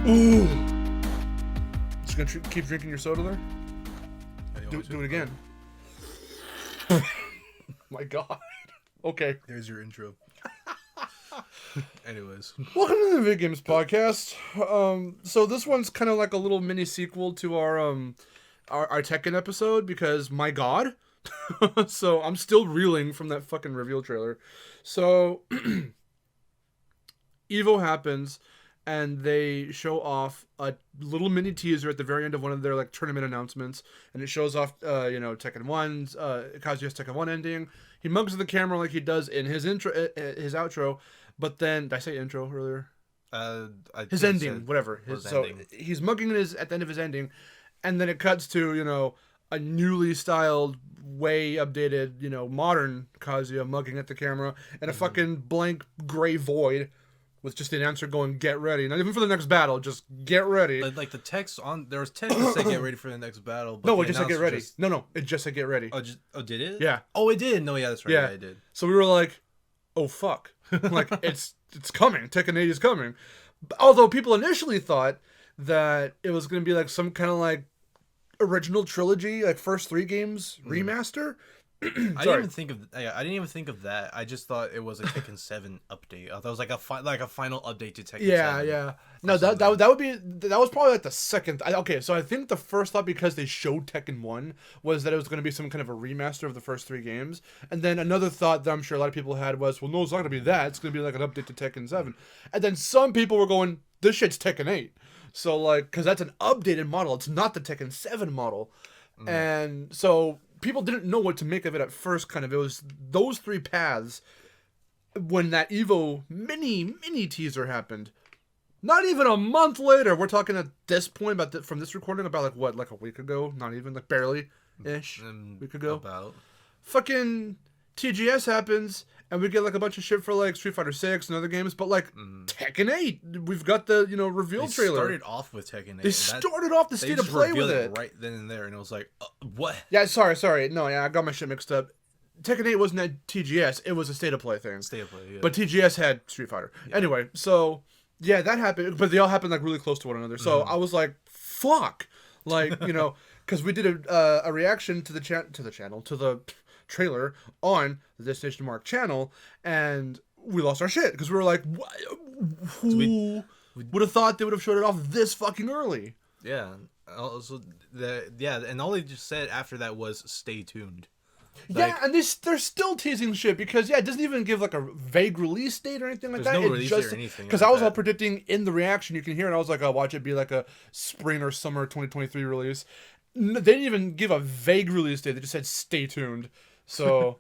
Ooh. Just gonna keep drinking your soda there? Do it again. My God. Okay. There's your intro. Anyways. Welcome to the VidGames podcast. So this one's kind of like a little mini sequel to our Tekken episode because my God. So I'm still reeling from that fucking reveal trailer. So Evo happens and they show off a little mini teaser at the very end of one of their like tournament announcements, and it shows off Tekken 1's Kazuya's Tekken 1 ending. He mugs the camera like he does in his his outro, but then did I say intro earlier? His ending, whatever. Ending. He's mugging at the end of his ending, and then it cuts to a newly styled, way updated, modern Kazuya mugging at the camera, and a fucking blank gray void with just an answer going, "Get ready." Not even for the next battle, just get ready. Like the text on there was text that said "Get ready for the next battle." But no, it just said "Get ready." No, it just said "Get ready." Oh, did it? Yeah. Oh, it did. No, yeah, that's right. Yeah, it did. So we were like, "Oh fuck!" Like it's coming. Tekken 8 is coming. Although people initially thought that it was going to be like some kind of like original trilogy, like first 3 games remaster. I didn't even think of that. I just thought it was a Tekken 7 update. I thought it was like a final update to Tekken 7. Yeah. No, that was probably like the second. Okay, so I think the first thought, because they showed Tekken 1, was that it was going to be some kind of a remaster of the first 3 games. And then another thought that I'm sure a lot of people had was, well, no, it's not going to be that. It's going to be like an update to Tekken 7. And then some people were going, this shit's Tekken 8. So like, because that's an updated model. It's not the Tekken 7 model. And so people didn't know what to make of it at first, kind of. It was those 3 paths. When that Evo mini teaser happened, not even a month later, we're talking at this point from this recording about like a week ago, not even, like barely-ish, week ago. About. Fucking TGS happens, and we get like a bunch of shit for like Street Fighter 6 and other games, but like Tekken 8, we've got the reveal trailer. They started off with Tekken 8. They started off the state of play with it right then and there, and it was like, what? Yeah, sorry. No, yeah, I got my shit mixed up. Tekken 8 wasn't at TGS, it was a state of play thing. State of play, yeah. But TGS had Street Fighter. Yeah. Anyway, so yeah, that happened, but they all happened like really close to one another. So I was like, fuck, like because we did a reaction to the trailer on the Destination Mark channel, and we lost our shit because we were like, who would have thought they would have showed it off this fucking early? Yeah. Also, and all they just said after that was "stay tuned." Yeah, and they're still teasing shit because it doesn't even give like a vague release date or anything like that. There's no release date or anything. Because I was all predicting in the reaction, you can hear it. I was like, I'll watch it be like a spring or summer 2023 release. They didn't even give a vague release date. They just said "stay tuned." So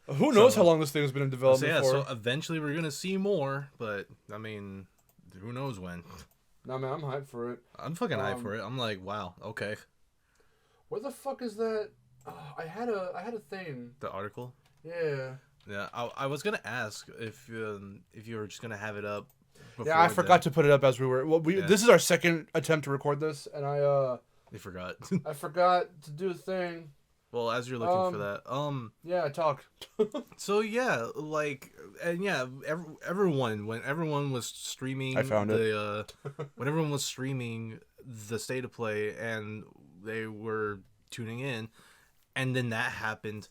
who knows how long this thing has been in development for? So eventually we're gonna see more, but I mean, who knows when? Nah, man, I'm hyped for it. I'm fucking hyped for it. I'm like, wow, okay. Where the fuck is that? I had a thing. The article. Yeah. Yeah, I was gonna ask if you were just gonna have it up. Yeah, I forgot to put it up as we were. Well, this is our second attempt to record this, and You forgot. I forgot to do a thing. Well, as you're looking for that, yeah, talk. So yeah, like, and yeah, when everyone was streaming, I found it. When everyone was streaming the state of play and they were tuning in, and then that happened,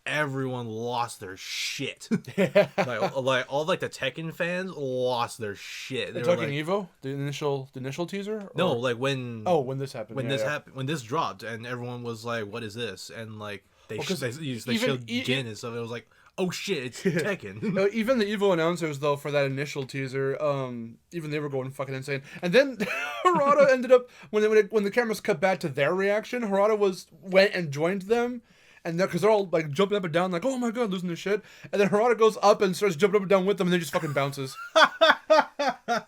everyone lost their shit. like all like the Tekken fans lost their shit. They're talking like, Evo, the initial teaser. Or? No, like when this happened. When this dropped, and everyone was like, "What is this?" And like they showed Jin and stuff. And it was like, "Oh shit, it's Tekken." Even the Evo announcers though for that initial teaser, even they were going fucking insane. And then Harada ended up when the cameras cut back to their reaction, Harada went and joined them. And because they're all like jumping up and down, like, oh my god, losing their shit. And then Harada goes up and starts jumping up and down with them, and then just fucking bounces.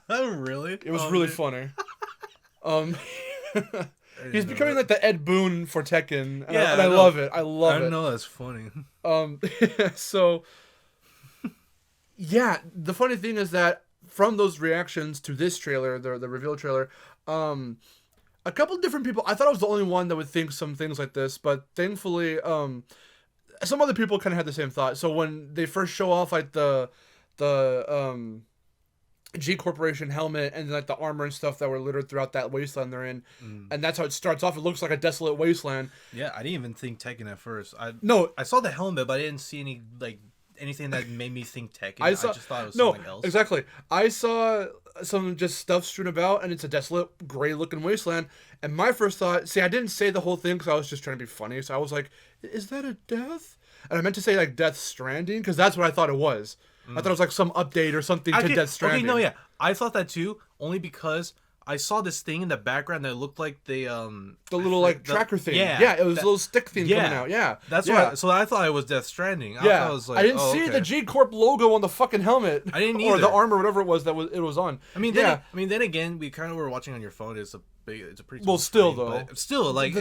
Really? It was really funny. He's becoming like the Ed Boon for Tekken, and I love it. I love it. I know, that's funny. So, yeah, the funny thing is that from those reactions to this trailer, the reveal trailer, a couple different people. I thought I was the only one that would think some things like this, but thankfully, some other people kind of had the same thought. So when they first show off like the G Corporation helmet and like the armor and stuff that were littered throughout that wasteland they're in, and that's how it starts off. It looks like a desolate wasteland. Yeah, I didn't even think Tekken at first. No, I saw the helmet, but I didn't see any like anything that made me think Tekken. I just thought it was no, something else. exactly. I saw some just stuff strewn about, and it's a desolate, gray-looking wasteland. And my first thought, see, I didn't say the whole thing because I was just trying to be funny. So I was like, "Is that a death?" And I meant to say like Death Stranding because that's what I thought it was. I thought it was like some update or something to Death Stranding. Okay, no, yeah, I thought that too. Only because I saw this thing in the background that looked like the little like tracker thing. Yeah, Yeah, it was a little stick thing coming out. Yeah, that's yeah. why. So I thought it was Death Stranding. I Yeah, thought it was like, I didn't see the G Corp logo on the fucking helmet. I didn't or the either. armor, whatever it was it was on. I mean, then again, we kind of were watching on your phone. It's a pretty small still screen, though, but still like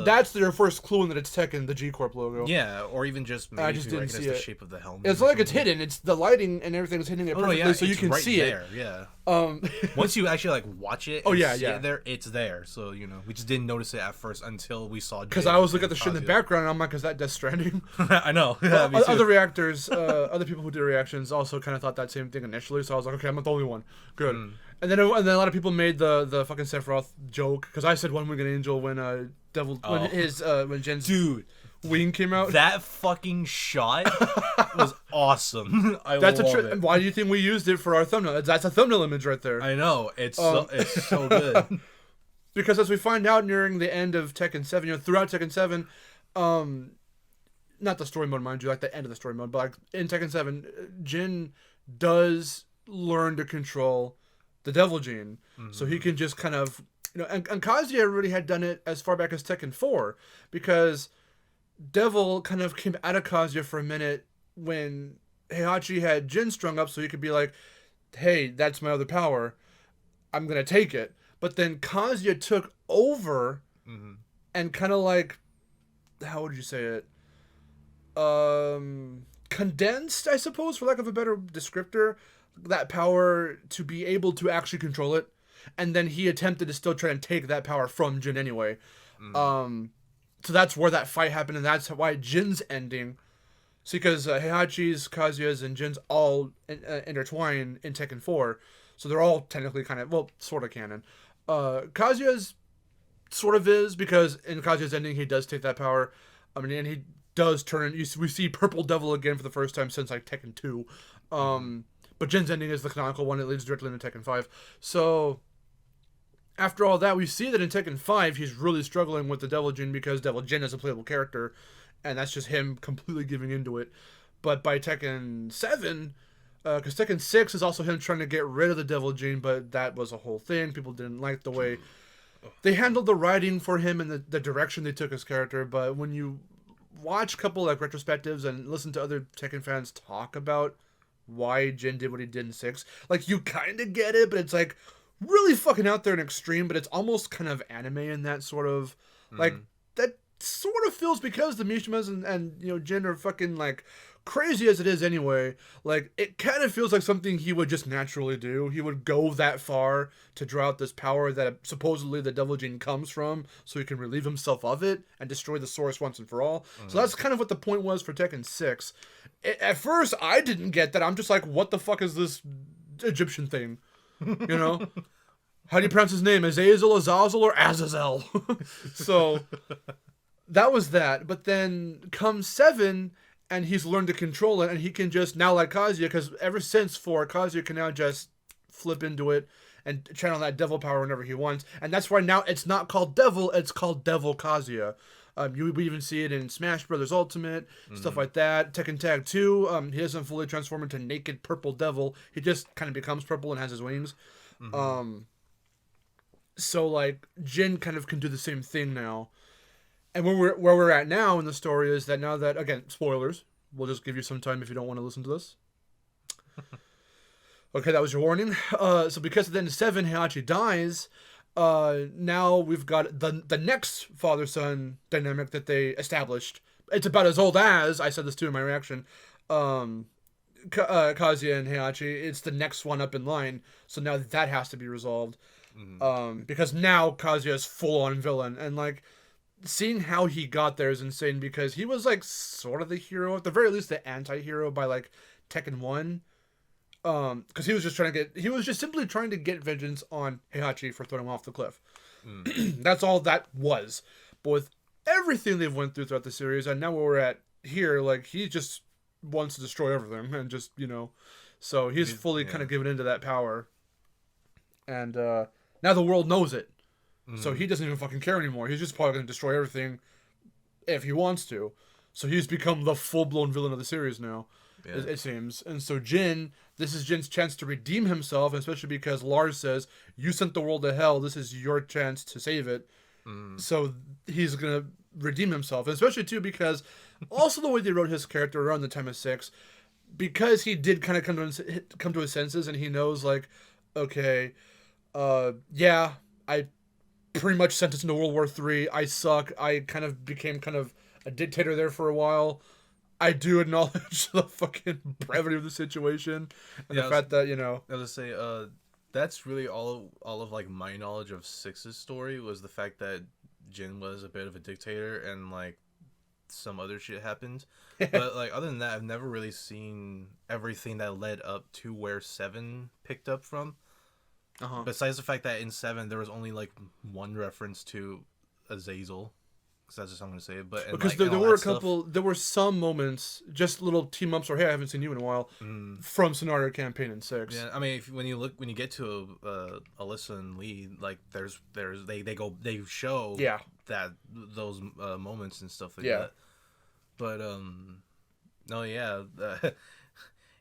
that's your first clue in that it's Tekken, the G Corp logo. Yeah, or even just maybe I just didn't see the it. shape of the helmet. It's like it's hidden. It's the lighting and everything's hitting it perfectly, so you can right see there, it. Yeah. Um, Once you actually like watch it, see it there, it's there. So we just didn't notice it at first until we saw. Because I was looking at the shit in the background, and I'm like, "Is that Death Stranding?" I know. Yeah, me too. Other reactors, other people who did reactions also kind of thought that same thing initially. So I was like, "Okay, I'm not the only one. Good." And then a lot of people made the fucking Sephiroth joke because I said One Winged Angel when when Jin's wing came out. That fucking shot was awesome. Love it. Why do you think we used it for our thumbnail? That's a thumbnail image right there. I know it's so good. Because as we find out nearing the end of Tekken 7, throughout Tekken 7, not the story mode, mind you, like the end of the story mode, but like in Tekken 7, Jin does learn to control the Devil Gene, so he can just kind of, and Kazuya already had done it as far back as Tekken 4, because Devil kind of came out of Kazuya for a minute when Heihachi had Jin strung up, so he could be like, hey, that's my other power, I'm gonna take it. But then Kazuya took over and kind of like, how would you say it? Condensed, I suppose, for lack of a better descriptor, that power to be able to actually control it. And then he attempted to still try and take that power from Jin anyway. So that's where that fight happened, and that's why Jin's ending. See, because Heihachi's, Kazuya's, and Jin's all intertwine in Tekken 4. So they're all technically kind of, well, sort of canon. Kazuya's sort of is, because in Kazuya's ending, he does take that power. I mean, and he does turn, we see Purple Devil again for the first time since, like, Tekken 2. But Jin's ending is the canonical one. It leads directly into Tekken 5. So, after all that, we see that in Tekken 5, he's really struggling with the Devil Jin because Devil Jin is a playable character, and that's just him completely giving into it. But by Tekken 7, because Tekken 6 is also him trying to get rid of the Devil Gene, but that was a whole thing. People didn't like the way they handled the writing for him and the direction they took his character. But when you watch a couple like retrospectives and listen to other Tekken fans talk about why Jin did what he did in 6, like, you kind of get it, but it's like really fucking out there and extreme, but it's almost kind of anime in that sort of like that sort of feels, because the Mishimas and Jin are fucking like crazy as it is anyway, like it kind of feels like something he would just naturally do. He would go that far to draw out this power that supposedly the Devil Gene comes from, so he can relieve himself of it and destroy the source once and for all. So that's kind of what the point was for Tekken 6. At first, I didn't get that. I'm just like, what the fuck is this Egyptian thing? How do you pronounce his name? Azazel, Azazel, or Azazel? So that was that. But then comes 7, and he's learned to control it, and he can just, now like Kazuya, because ever since 4, Kazuya can now just flip into it and channel that devil power whenever he wants. And that's why now it's not called Devil, it's called Devil Kazuya. We even see it in Smash Brothers Ultimate, stuff like that. Tekken Tag 2, he doesn't fully transform into naked purple devil. He just kind of becomes purple and has his wings. So, like, Jin kind of can do the same thing now. And where we're at now in the story is that now that, again, spoilers, we'll just give you some time if you don't want to listen to this. Okay, that was your warning. So because at the end of 7, Heihachi dies, now we've got the next father-son dynamic that they established. It's about as old as, I said this too in my reaction, Kazuya and Heihachi. It's the next one up in line, so now that has to be resolved. Because now Kazuya is full-on villain, and like, seeing how he got there is insane, because he was like sort of the hero, at the very least the anti-hero by like Tekken 1. because he was just simply trying to get vengeance on Heihachi for throwing him off the cliff. That's all that was. But with everything they've went through throughout the series, and now where we're at here, like, he just wants to destroy everything, and just, so he's fully kind of given into that power. And now the world knows it. So he doesn't even fucking care anymore. He's just probably going to destroy everything if he wants to. So he's become the full-blown villain of the series now, it seems. And so this is Jin's chance to redeem himself, especially because Lars says, you sent the world to hell, this is your chance to save it. So he's going to redeem himself. And especially, too, because also the way they wrote his character around the time of 6, because he did kind of come to his senses, and he knows, like, okay, I pretty much sent us into World War III. I suck. I kind of became a dictator there for a while. I do acknowledge the fucking brevity of the situation and the fact that, I was say, that's really all of like my knowledge of Six's story was the fact that Jin was a bit of a dictator and like some other shit happened. But like other than that, I've never really seen everything that led up to where 7 picked up from. Besides the fact that in 7 there was only like one reference to Azazel, because that's just how I'm gonna say it. But because there were some moments, just little team ups, or hey, I haven't seen you in a while, from Scenario Campaign in 6. Yeah, I mean, when you get to Alyssa and Lee, like they show that those moments and stuff like that. But no, yeah,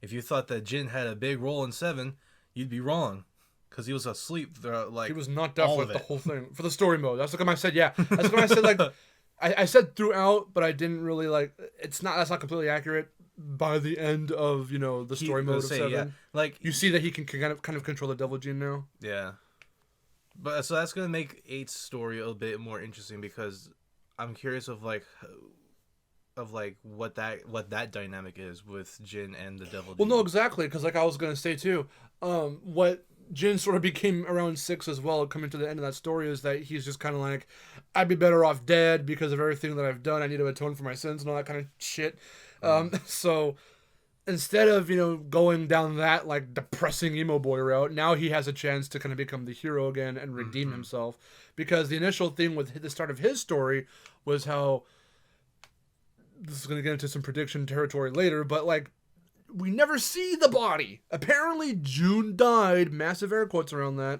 if you thought that Jin had a big role in 7, you'd be wrong. Because he was asleep throughout, like, he was knocked out for the whole thing. For the story mode. That's what I said, yeah. That's what I said, like, I said throughout, but I didn't really, like, that's not completely accurate. By the end of, the story mode of 7. Yeah. Like, you see that he can kind of control the Devil Gene now. Yeah. But, so that's going to make 8's story a bit more interesting, because I'm curious of what that dynamic is with Jin and the Devil Gene. Well, no, exactly, because, like, I was going to say, too, what Jin sort of became around 6 as well, coming to the end of that story, is that he's just kind of like, I'd be better off dead because of everything that I've done. I need to atone for my sins and all that kind of shit. So instead of, going down that, like, depressing emo boy route, now he has a chance to kind of become the hero again and redeem himself. Because the initial thing with the start of his story was how, this is going to get into some prediction territory later, but, like, we never see the body. Apparently, June died, massive air quotes around that,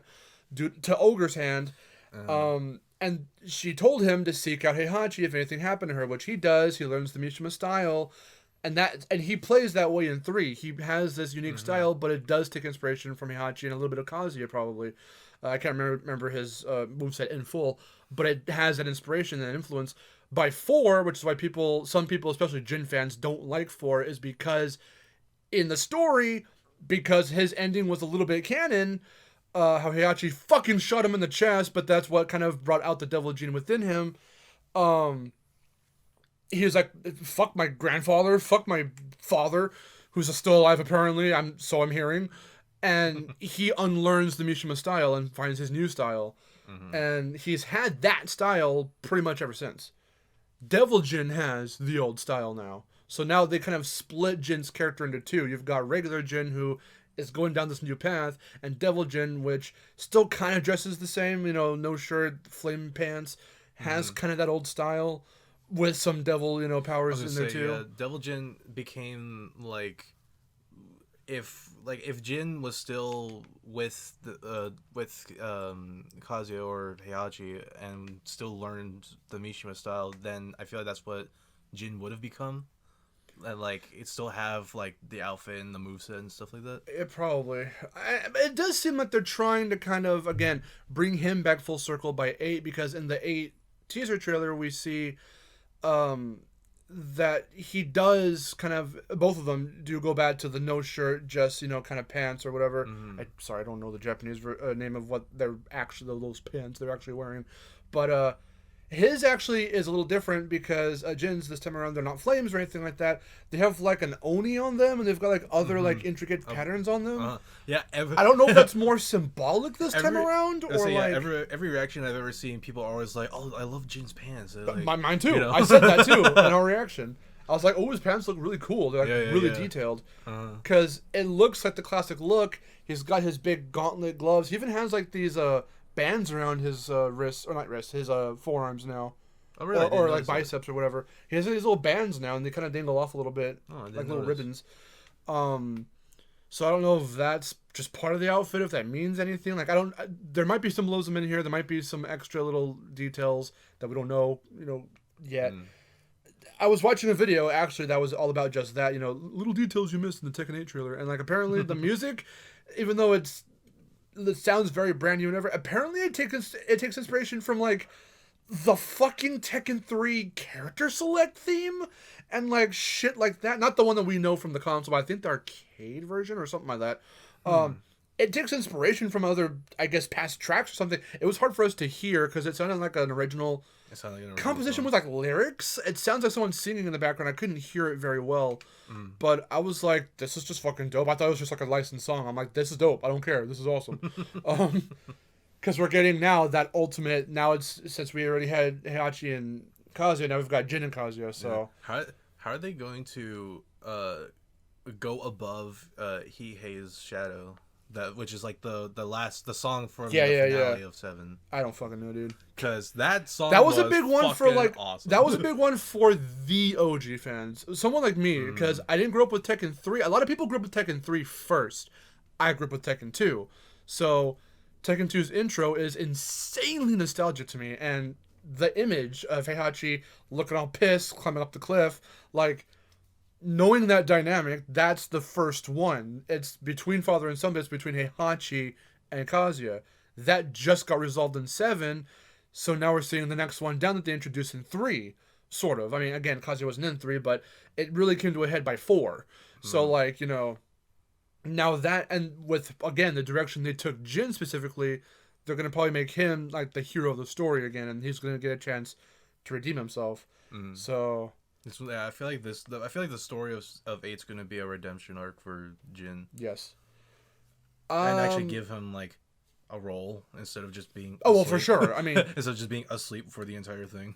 due to Ogre's hand. And she told him to seek out Heihachi if anything happened to her, which he does. He learns the Mishima style, and he plays that way in 3. He has this unique style, but it does take inspiration from Heihachi and a little bit of Kazuya, probably. I can't remember his moveset in full, but it has that inspiration and influence. By 4, which is why some people, especially Jin fans, don't like 4, is because in the story, because his ending was a little bit canon, how Heihachi fucking shot him in the chest, but that's what kind of brought out the Devil Gene within him. He was like, fuck my grandfather, fuck my father, who's still alive apparently, I'm hearing, and he unlearns the Mishima style and finds his new style. And he's had that style pretty much ever since. Devil Jin has the old style now. So now they kind of split Jin's character into 2. You've got regular Jin, who is going down this new path, and Devil Jin, which still kind of dresses the same, no shirt, flame pants, has kind of that old style with some devil, powers in there too. Yeah, Devil Jin became like, if Jin was still with Kazuya or Heihachi and still learned the Mishima style, then I feel like that's what Jin would have become. And, like, it still have, like, the outfit and the moveset and stuff like that? It probably. It does seem like they're trying to kind of, again, bring him back full circle by 8, because in the 8 teaser trailer, we see that he does kind of, both of them do go back to the no shirt, just, kind of pants or whatever. I don't know the Japanese name of what they're actually, those pants they're actually wearing. But, his actually is a little different because Jin's this time around, they're not flames or anything like that. They have like an oni on them, and they've got like other like intricate patterns on them. Yeah, I don't know if that's more symbolic this time around, or like every reaction I've ever seen, people are always like, "Oh, I love Jin's pants." Like, mine too. I said that too in our reaction. I was like, oh, his pants look really cool. They're like really detailed. Because it looks like the classic look. He's got his big gauntlet gloves. He even has like these bands around his wrists, or not wrists, his forearms now. Oh, really? Or like biceps or whatever. He has these little bands now, and they kind of dangle off a little bit, like little ribbons. So I don't know if that's just part of the outfit, if that means anything. Like there might be symbolism in here. There might be some extra little details that we don't know, yet. I was watching a video actually that was all about just that, little details you missed in the Tekken 8 trailer, and like apparently the music, even though it sounds very brand new and whatever, apparently it takes inspiration from like the fucking Tekken 3 character select theme and like shit like that. Not the one that we know from the console, but I think the arcade version or something like that. It takes inspiration from other, I guess, past tracks or something. It was hard for us to hear because it sounded like an original composition with like lyrics. It sounds like someone singing in the background. I couldn't hear it very well, but I was like, this is just fucking dope. I thought it was just like a licensed song. I'm like, this is dope. I don't care. This is awesome. Because we're getting now that ultimate. Now it's, since we already had Heihachi and Kazuya, now we've got Jin and Kazuya. So how are they going to go above Heihei's Shadow? Which is like the song from the finale of 7. I don't fucking know, dude. Because that song was a big one for like awesome. That was a big one for the OG fans. Someone like me, because I didn't grow up with Tekken 3. A lot of people grew up with Tekken 3 first. I grew up with Tekken 2. So Tekken 2's intro is insanely nostalgic to me, and the image of Heihachi looking all pissed, climbing up the cliff, like, knowing that dynamic, that's the first one. It's between father and son, but it's between Heihachi and Kazuya. That just got resolved in 7, so now we're seeing the next one down that they introduced in 3, sort of. I mean, again, Kazuya wasn't in 3, but it really came to a head by 4. So, like, now that, and with, again, the direction they took Jin specifically, they're going to probably make him, like, the hero of the story again, and he's going to get a chance to redeem himself. So... I feel like the story of 8's gonna be a redemption arc for Jin. Yes. And actually give him like a role instead of just being for sure. I mean, instead of just being asleep for the entire thing.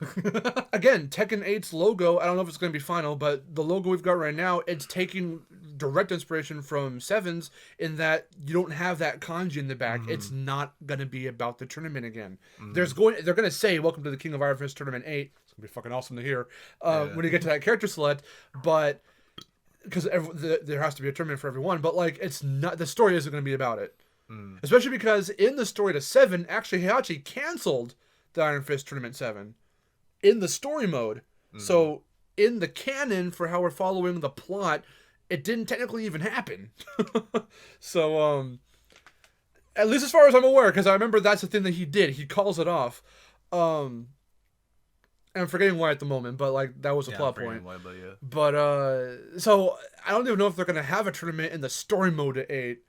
Again, Tekken 8's logo, I don't know if it's gonna be final, but the logo we've got right now, it's taking direct inspiration from 7's in that you don't have that kanji in the back. It's not gonna be about the tournament again. They're gonna say welcome to the King of Iron Fist Tournament 8. It's gonna be fucking awesome to hear when you get to that character select, but because there has to be a tournament for everyone, but like it's not, the story isn't gonna be about it. Especially because in the story to 7, actually Heihachi canceled the Iron Fist Tournament 7 in the story mode. So in the canon for how we're following the plot, it didn't technically even happen. So at least as far as I'm aware, because I remember that's the thing that he did. He calls it off. I'm forgetting why at the moment, but like that was a plot point. Why, but But so I don't even know if they're gonna have a tournament in the story mode at 8.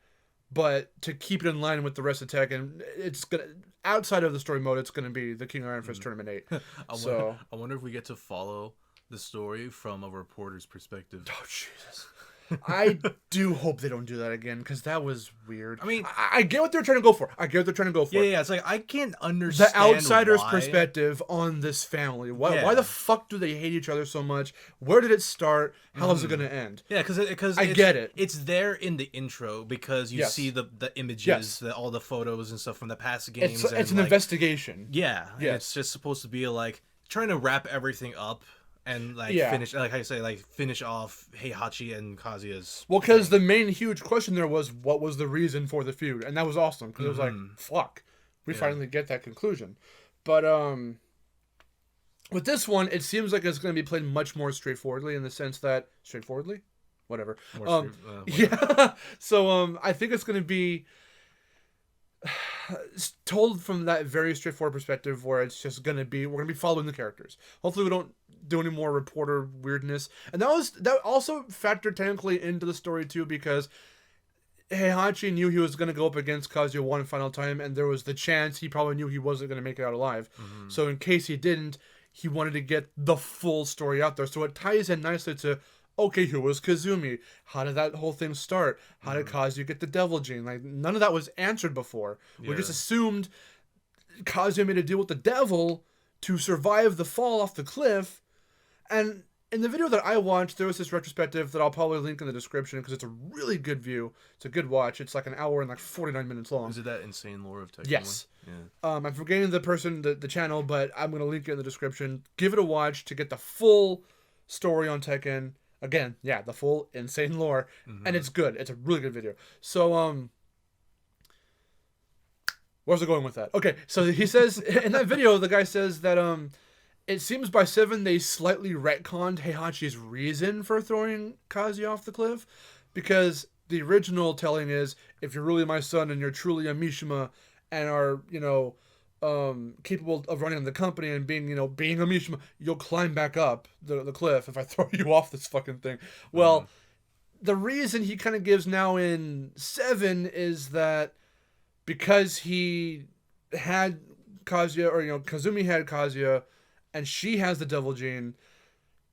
But to keep it in line with the rest of Tekken, it's gonna, outside of the story mode, it's gonna be the King of Iron Fist Tournament 8. I wonder if we get to follow the story from a reporter's perspective. Oh Jesus! I do hope they don't do that again, because that was weird. I mean, I get what they're trying to go for. Yeah, it's like I can't understand the outsider's why. Perspective on this family. Why the fuck do they hate each other so much? Where did it start? How is it going to end? Yeah, because I get it. It's there in the intro because you see the images, all the photos and stuff from the past games. It's an investigation. Yeah, it's just supposed to be like trying to wrap everything up. And finish, like I say, finish off Heihachi and Kazuya's. Well, because the main huge question there was, what was the reason for the feud, and that was awesome because it was like, fuck, we finally get that conclusion. But with this one, it seems like it's going to be played much more straightforwardly in the sense that whatever. Yeah. So I think it's going to be told from that very straightforward perspective where it's just gonna be, we're gonna be following the characters. Hopefully we don't do any more reporter weirdness, and that also factored technically into the story too, because Heihachi knew he was gonna go up against Kazuya one final time, and there was the chance he probably knew he wasn't gonna make it out alive. So in case he didn't, he wanted to get the full story out there, so it ties in nicely to, okay, who was Kazumi? How did that whole thing start? How did Kazuya get the devil gene? Like, none of that was answered before. We just assumed Kazuya made a deal with the devil to survive the fall off the cliff. And in the video that I watched, there was this retrospective that I'll probably link in the description because it's a really good view. It's a good watch. It's like an hour and like 49 minutes long. Is it that insane lore of Tekken? Yes. One? Yeah. I'm forgetting the channel, but I'm going to link it in the description. Give it a watch to get the full story on Tekken. Again, yeah, the full insane lore. Mm-hmm. And it's good. It's a really good video. So, where's it going with that? Okay, so he says, in that video, the guy says that, it seems by 7 they slightly retconned Heihachi's reason for throwing Kazuya off the cliff, because the original telling is, if you're really my son and you're truly a Mishima and are, capable of running the company and being a Mishima, you'll climb back up the cliff if I throw you off this fucking thing. Well, the reason he kind of gives now in 7 is that because he had Kazuya, or Kazumi had Kazuya, and she has the devil gene,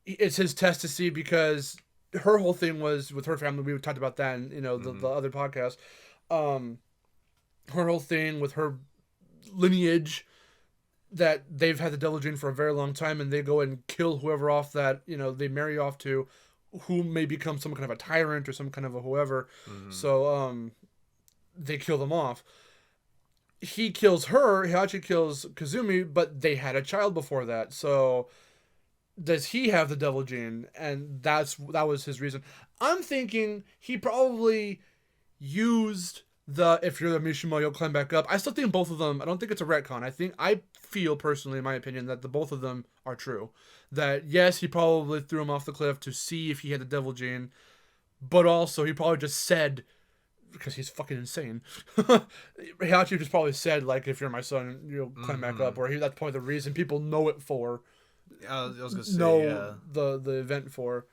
it's his test to see, because her whole thing was with her family. We talked about that in the other podcast. Her whole thing with her lineage, that they've had the devil gene for a very long time, and they go and kill whoever off that they marry off to, who may become some kind of a tyrant or some kind of a whoever. So they kill them off. He kills her, Heihachi kills Kazumi, but they had a child before that. So does he have the devil gene? And that was his reason. I'm thinking he probably used the, if you're the Mishima, you'll climb back up. I still think both of them, I don't think it's a retcon. I feel personally, in my opinion, that the both of them are true. That yes, he probably threw him off the cliff to see if he had the devil gene, but also he probably just said, because he's fucking insane, Heihachi just probably said, like, if you're my son, you'll climb back up, or that's probably the reason people know it for. I was gonna say, yeah. the event for.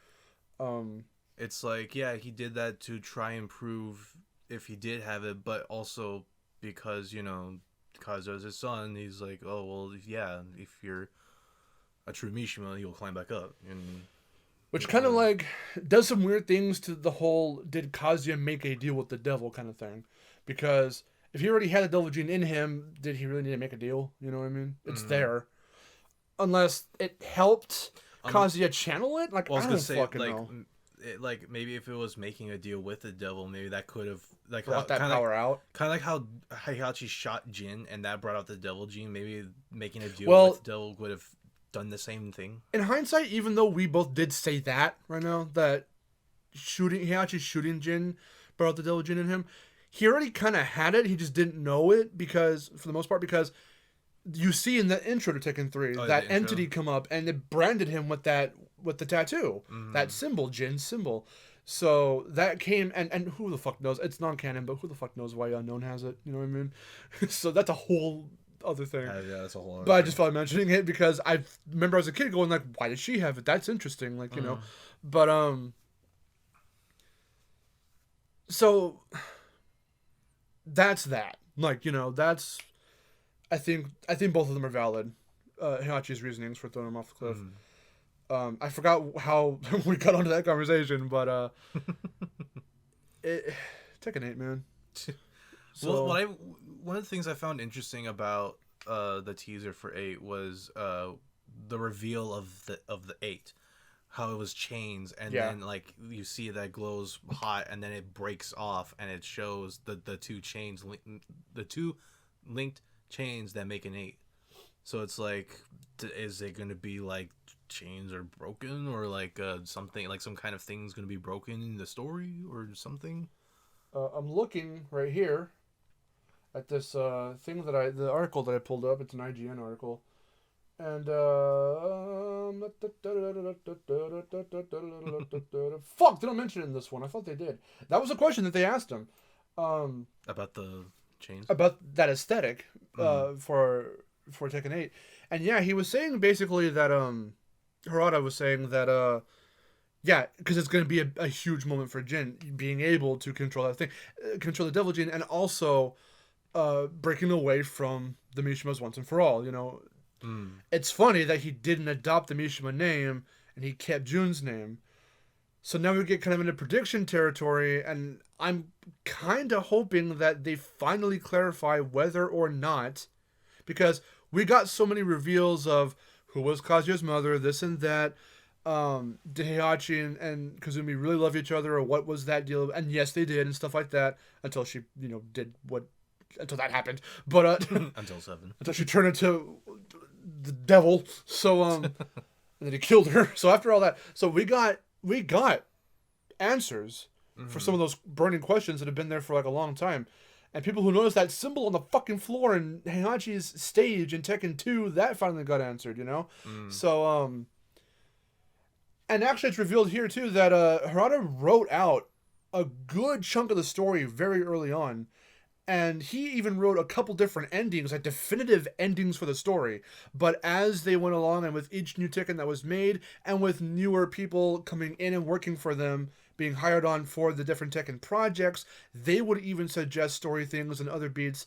It's like, yeah, he did that to try and prove if he did have it, but also because Kazuya's his son, he's like, oh well, yeah, if you're a true Mishima, you'll climb back up. And which kind of like does some weird things to the whole, did Kazuya make a deal with the devil kind of thing? Because if he already had a devil gene in him, did he really need to make a deal? You know what I mean? It's there. Unless it helped Kazuya channel it? Like, I don't fucking know. Like, maybe if it was making a deal with the devil, maybe that could have brought that power out. Kind of like how Heihachi shot Jin and that brought out the devil gene. Maybe making a deal with the devil would have done the same thing. In hindsight, even though we both did say that right now, that Heihachi shooting Jin brought out the devil gene in him, he already kind of had it. He just didn't know it, because, for the most part, because you see in the intro to Tekken 3 that entity come up and it branded him with the tattoo, that symbol, Jin's symbol. So that came, and who the fuck knows? It's non-canon, but who the fuck knows why Unknown has it? You know what I mean? So that's a whole other thing. Yeah, that's a whole other But thing. I just felt mentioning it because I remember as a kid going like, why did she have it? That's interesting, like, But so that's that. Like, that's, I think both of them are valid. Heihachi's reasonings for throwing him off the cliff. I forgot how we got onto that conversation, but Tekken 8, man. So, one of the things I found interesting about the teaser for 8 was the reveal of the 8, how it was chains, and then like you see that glows hot, and then it breaks off, and it shows the two chains, the two linked chains that make an 8. So it's like, is it going to be like chains are broken, or like something, like some kind of thing's going to be broken in the story or something? I'm looking right here at this thing the article that I pulled up. It's an IGN article, and fuck, they don't mention it in this one. I thought they did. That was a question that they asked him about the chains, about that aesthetic for Tekken 8. And yeah, he was saying basically that Harada was saying that because it's going to be a huge moment for Jin being able to control that thing, control the devil gene, and also breaking away from the Mishimas once and for all. It's funny that he didn't adopt the Mishima name and he kept Jun's name. So now we get kind of into prediction territory, and I'm kind of hoping that they finally clarify whether or not, because we got so many reveals of who was Kazuya's mother, this and that. did Heihachi and Kazumi really love each other, or what was that deal? And yes, they did, and stuff like that, until she, did what, until that happened. But until 7. until she turned into the devil. So and then he killed her. So after all that, so we got answers for some of those burning questions that have been there for like a long time. And people who noticed that symbol on the fucking floor in Heihachi's stage in Tekken 2, that finally got answered, So, and actually it's revealed here too that Harada wrote out a good chunk of the story very early on. And he even wrote a couple different endings, like definitive endings for the story. But as they went along, and with each new Tekken that was made, and with newer people coming in and working for them, being hired on for the different Tekken projects, they would even suggest story things and other beats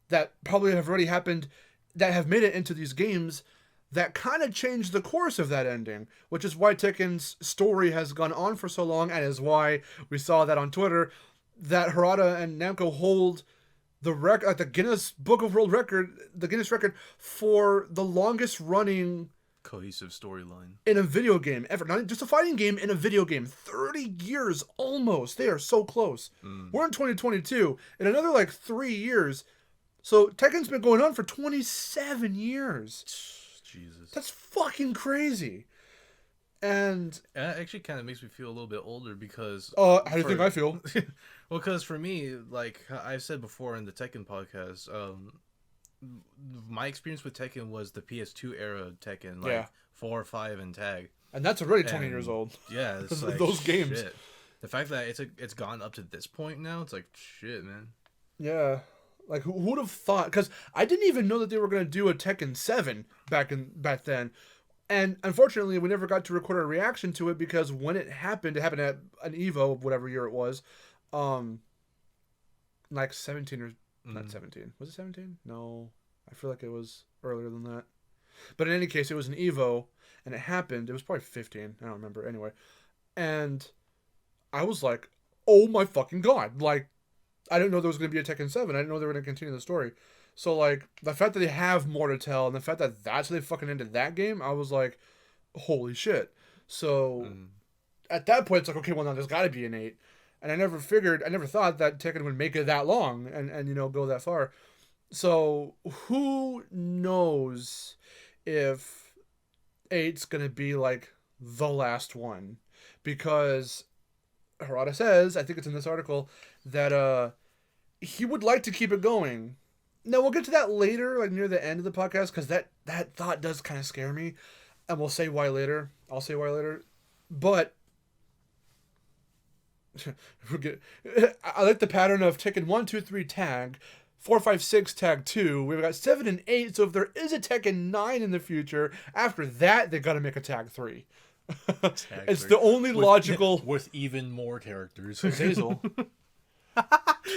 that probably have already happened, that have made it into these games, that kind of changed the course of that ending, which is why Tekken's story has gone on for so long, and is why we saw that on Twitter, that Harada and Namco hold the Guinness Book of World Record, the Guinness record for the longest running cohesive storyline in a video game ever. Not just a fighting game, in a video game. 30 years almost. They are so close. We're in 2022. In another like 3 years. So Tekken's been going on for 27 years. Jesus. That's fucking crazy. And that actually kind of makes me feel a little bit older because... how do you think I feel? Well, because for me, like I've said before in the Tekken podcast, my experience with Tekken was the PS2 era Tekken, like 4, 5, and Tag. And that's already 20 years old. Yeah, it's like, those games. Shit. The fact that it's gone up to this point now, it's like, shit, man. Yeah. Like, who would have thought? Because I didn't even know that they were going to do a Tekken 7 back then. And unfortunately, we never got to record a reaction to it, because when it happened at an EVO, whatever year it was, like 17 or not 17. Was it 17? No, I feel like it was earlier than that. But in any case, it was an EVO, and it happened. It was probably 15. I don't remember. Anyway, and I was like, oh my fucking god! Like, I didn't know there was going to be a Tekken 7. I didn't know they were going to continue the story. So, like, the fact that they have more to tell, and the fact that that's how they fucking ended that game, I was like, holy shit. So, at that point, it's like, okay, well, now there's got to be an 8. And I never thought that Tekken would make it that long and go that far. So, who knows if 8's going to be, like, the last one. Because Harada says, I think it's in this article, that he would like to keep it going. Now, we'll get to that later, like near the end of the podcast, because that thought does kind of scare me. And we'll say why later. I'll say why later. But I like the pattern of Tekken 1, 2, 3 tag, 4, 5, 6 tag 2. We've got 7 and 8. So if there is a Tekken 9 in the future, after that, they got to make a tag 3. It's the only logical... With even more characters. Hazel.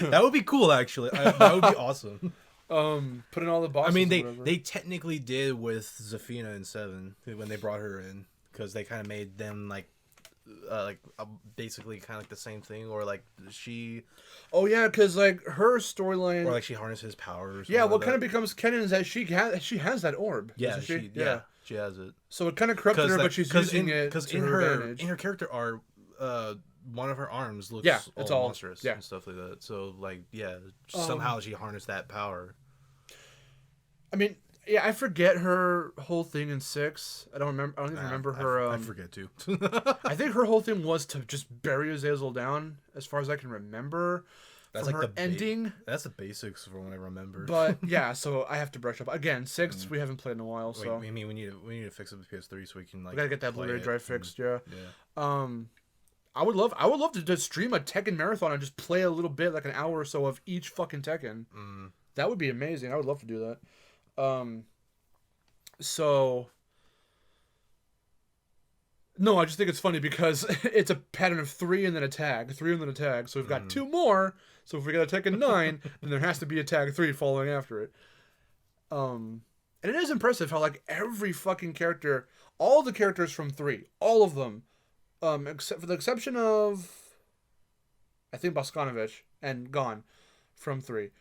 That would be cool, actually. That would be awesome. Put in all the bosses. I mean, they technically did with Zafina in 7 when they brought her in, because they kind of made them basically kind of like the same thing, or like she. Oh yeah, because like her storyline, or like she harnesses powers. Yeah, what kind of becomes canon is that she has that orb. Yeah, she has it. So it kind of corrupted her, but she's using it because in her character art, one of her arms looks all monstrous and stuff like that. So like somehow she harnessed that power. I mean, yeah, I forget her whole thing in 6. I don't even remember her. I forget too. I think her whole thing was to just bury Azazel down, as far as I can remember. That's like her ending. That's the basics from what I remember. But yeah, so I have to brush up again. 6 we haven't played in a while. So I mean, we need to fix up the PS3 so we can like. We gotta get that Blu-ray drive fixed. Yeah. I would love to just stream a Tekken marathon and just play a little bit, like an hour or so of each fucking Tekken. That would be amazing. I would love to do that. So no, I just think it's funny because it's a pattern of 3 and then a tag, 3 and then a tag. So we've got 2 more. So if we got a Tekken 9, then there has to be a tag 3 following after it. And it is impressive how like every fucking character, all the characters from 3, all of them, except for the exception of, I think, Boskanovich and Gon from 3.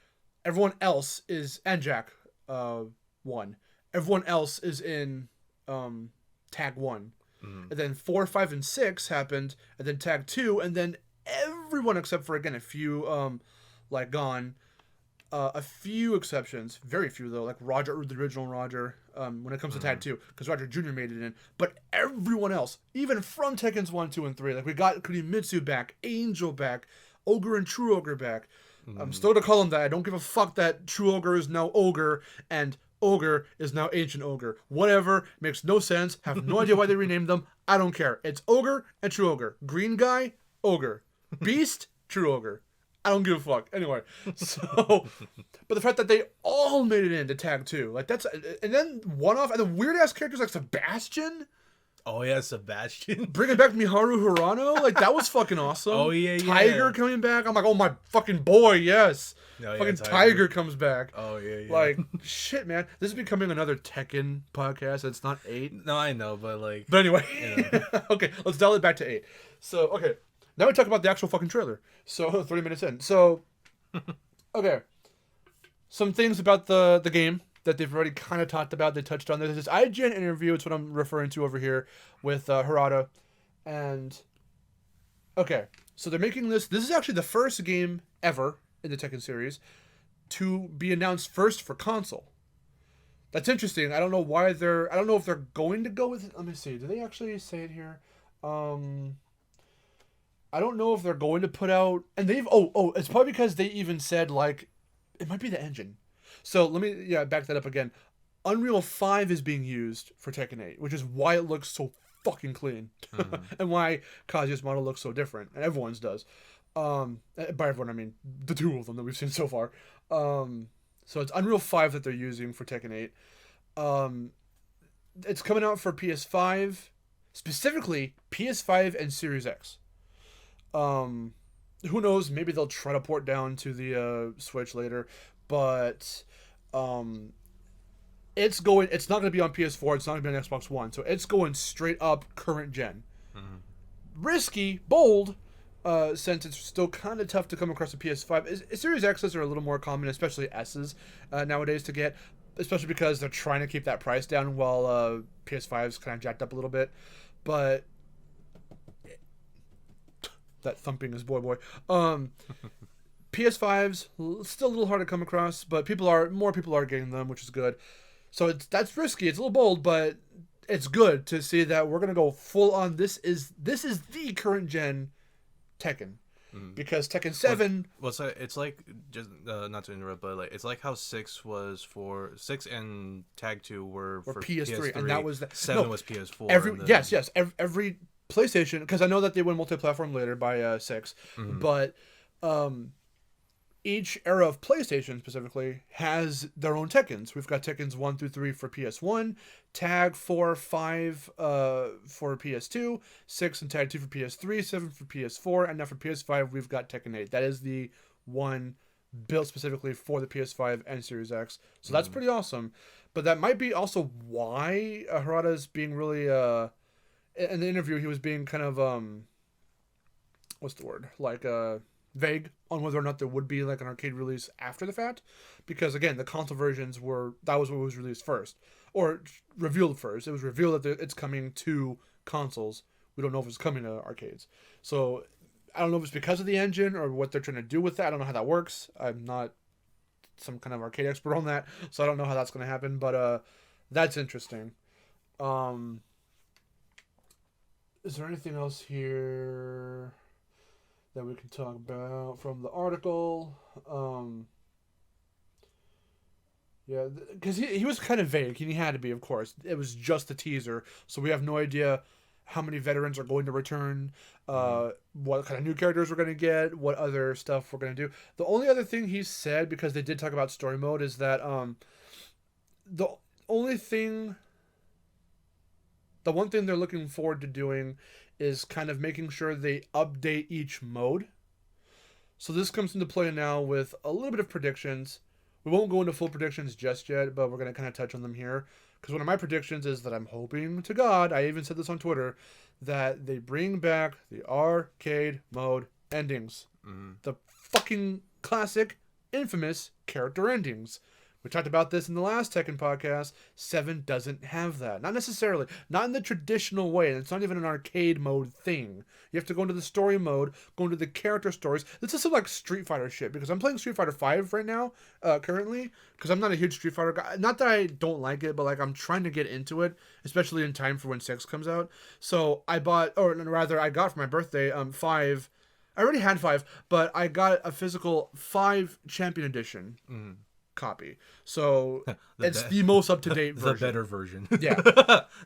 Everyone else is, and Jack, 1. Everyone else is in tag 1. and then 4, 5, and 6 happened, and then Tag 2, and then everyone except for, again, a few, like gone. A few exceptions, very few though, like Roger, the original Roger, when it comes to Tag 2, because Roger Jr. made it in. But everyone else, even from Tekkens 1, 2, and 3, like we got Kurimitsu back, Angel back, Ogre and True Ogre back. I'm still gonna call him that. I don't give a fuck that True Ogre is now Ogre, and Ogre is now Ancient Ogre. Whatever, makes no sense. Have no idea why they renamed them. I don't care. It's Ogre and True Ogre. Green guy, Ogre. Beast, True Ogre. I don't give a fuck. Anyway, so, but the fact that they all made it into Tag 2, like that's, and then one-off, and the weird-ass characters like Sebastian. Oh, yeah, Sebastian. Bringing back Miharu Hirano, like that was fucking awesome. Oh, yeah. Tiger coming back. I'm like, oh my fucking boy, yes. Oh, Fucking Tiger comes back. Oh, yeah. Like, shit, man. This is becoming another Tekken podcast. It's not 8. No, I know, but like. But anyway. You know. Okay, let's dial it back to 8. So, okay. Now we talk about the actual fucking trailer. So, 30 minutes in. So, okay. Some things about the game that they've already kind of talked about. They touched on. There's this IGN interview. It's what I'm referring to over here with Harada. And, okay. So, they're making this. This is actually the first game ever in the Tekken series to be announced first for console. That's interesting. I don't know why they're... I don't know if they're going to go with it. Let me see. Do they actually say it here? I don't know if they're going to put out, and they've, it's probably because they even said, like, it might be the engine. So let me, back that up again. Unreal 5 is being used for Tekken 8, which is why it looks so fucking clean. And why Kazuya's model looks so different, and everyone's does. By everyone, I mean the two of them that we've seen so far. So it's Unreal 5 that they're using for Tekken 8. It's coming out for PS5, specifically PS5 and Series X. Who knows? Maybe they'll try to port down to the Switch later, but it's going. It's not going to be on PS4. It's not going to be on Xbox One. So it's going straight up current gen. Risky, bold, since it's still kind of tough to come across a PS5. Series X's are a little more common, especially S's nowadays to get, especially because they're trying to keep that price down while PS5's kind of jacked up a little bit, but. That thumping is boy. PS5's still a little hard to come across, but more people are getting them, which is good. So that's risky. It's a little bold, but it's good to see that we're gonna go full on. This is the current gen Tekken, because Tekken 7. It's like just not to interrupt, but like it's like how 6 and Tag 2 were for PS3, and that was 7 was PS4. Every PlayStation, because I know that they went multi-platform later by 6, but each era of PlayStation specifically has their own Tekkens. We've got Tekkens 1 through 3 for PS1, Tag 4, 5 for PS2, 6 and Tag 2 for PS3, 7 for PS4, and now for PS5 we've got Tekken 8. That is the one built specifically for the PS5 and Series X. So that's pretty awesome. But that might be also why Harada's being really... in the interview, he was being kind of, what's the word? Like, vague on whether or not there would be, like, an arcade release after the fact. Because, again, the console versions that was what was released first. Or revealed first. It was revealed that it's coming to consoles. We don't know if it's coming to arcades. So, I don't know if it's because of the engine or what they're trying to do with that. I don't know how that works. I'm not some kind of arcade expert on that. So, I don't know how that's going to happen. But, that's interesting. Is there anything else here that we can talk about from the article? Because he was kind of vague, and he had to be, of course. It was just a teaser, so we have no idea how many veterans are going to return, what kind of new characters we're going to get, what other stuff we're going to do. The only other thing he said, because they did talk about story mode, is that the one thing they're looking forward to doing is kind of making sure they update each mode. So this comes into play now with a little bit of predictions. We won't go into full predictions just yet, but we're going to kind of touch on them here. Because one of my predictions is that I'm hoping to God, I even said this on Twitter, that they bring back the arcade mode endings. The fucking classic, infamous character endings. We talked about this in the last Tekken podcast. 7 doesn't have that. Not necessarily. Not in the traditional way. And it's not even an arcade mode thing. You have to go into the story mode, go into the character stories. This is some like Street Fighter shit, because I'm playing Street Fighter 5 right now, currently, because I'm not a huge Street Fighter guy. Not that I don't like it, but like I'm trying to get into it, especially in time for when 6 comes out. So I bought, or rather I got for my birthday, 5. I already had 5, but I got a physical 5 Champion Edition copy. So it's the most up-to-date version. The better version. Yeah.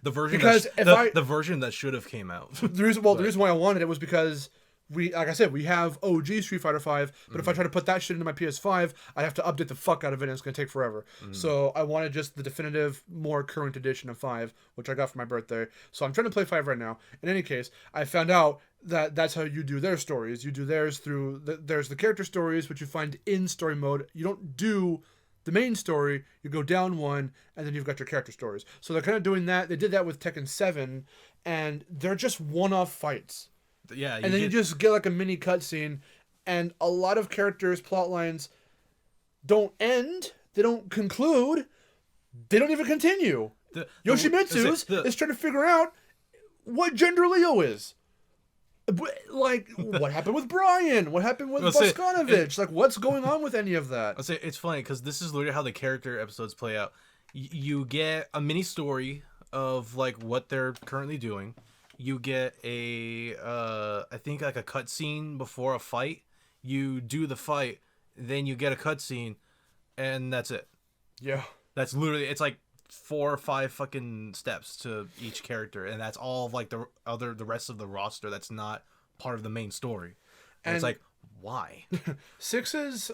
The version because the version that should have came out. The reason why I wanted it was because like I said, we have OG Street Fighter 5, but if I try to put that shit into my PS5, I'd have to update the fuck out of it, and it's going to take forever. So I wanted just the definitive, more current edition of 5, which I got for my birthday. So I'm trying to play 5 right now. In any case, I found out that that's how you do their stories. You do theirs through, there's the character stories, which you find in story mode. You don't do the main story, you go down one, and then you've got your character stories. So they're kind of doing that. They did that with Tekken 7, and they're just one-off fights. Yeah, and then you just get like a mini cutscene, and a lot of characters' plot lines don't end, they don't conclude, they don't even continue. Yoshimitsu's is trying to figure out what gender Leo is. Like, what happened with Brian? What happened with Boskanovich? Like, what's going on with any of that? I'll say it's funny because this is literally how the character episodes play out. You get a mini story of like what they're currently doing. You get I think like a cutscene before a fight. You do the fight, then you get a cutscene, and that's it. Yeah, that's literally, it's like 4 or 5 fucking steps to each character, and that's all of like the rest of the roster that's not part of the main story. And it's like, why? 6's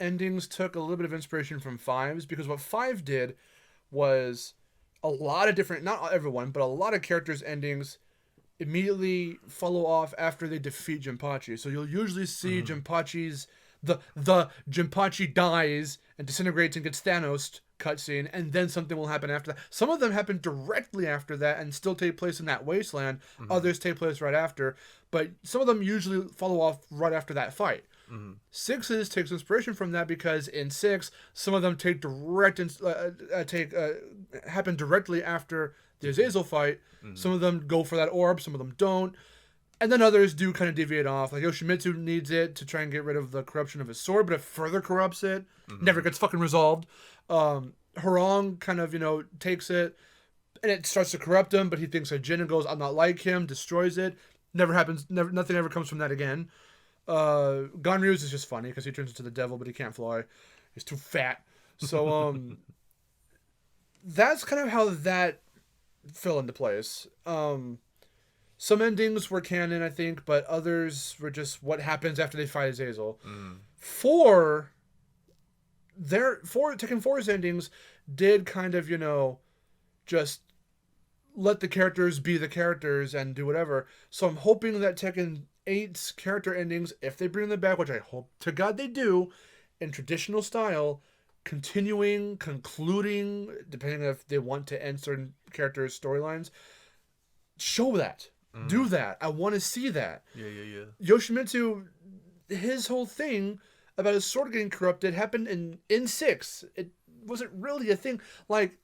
endings took a little bit of inspiration from 5's, because what 5 did was a lot of different, not everyone, but a lot of characters' endings immediately follow off after they defeat Jinpachi. So you'll usually see Jinpachi's the Jinpachi dies and disintegrates and gets Thanos cutscene, and then something will happen after that. Some of them happen directly after that and still take place in that wasteland. Others take place right after, but some of them usually follow off right after that fight. 6's takes inspiration from that, because in 6 some of them take happen directly after the Azazel fight. Some of them go for that orb, some of them don't. And then others do kind of deviate off. Like Yoshimitsu needs it to try and get rid of the corruption of his sword, but it further corrupts it. Never gets fucking resolved. Harong kind of, takes it, and it starts to corrupt him, but he thinks that Jin and goes, I'm not like him, destroys it. Never happens. Nothing ever comes from that again. Ganryu's is just funny because he turns into the devil, but he can't fly. He's too fat. So that's kind of how that fell into place. Some endings were canon, I think, but others were just what happens after they fight Azazel. 4 Tekken 4's endings did kind of, just let the characters be the characters and do whatever. So I'm hoping that Tekken 8's character endings, if they bring them back, which I hope to God they do, in traditional style, concluding, depending on if they want to end certain characters' storylines, show that. Do that. I want to see that. Yeah. Yoshimitsu, his whole thing about his sword getting corrupted happened in 6. It wasn't really a thing. Like,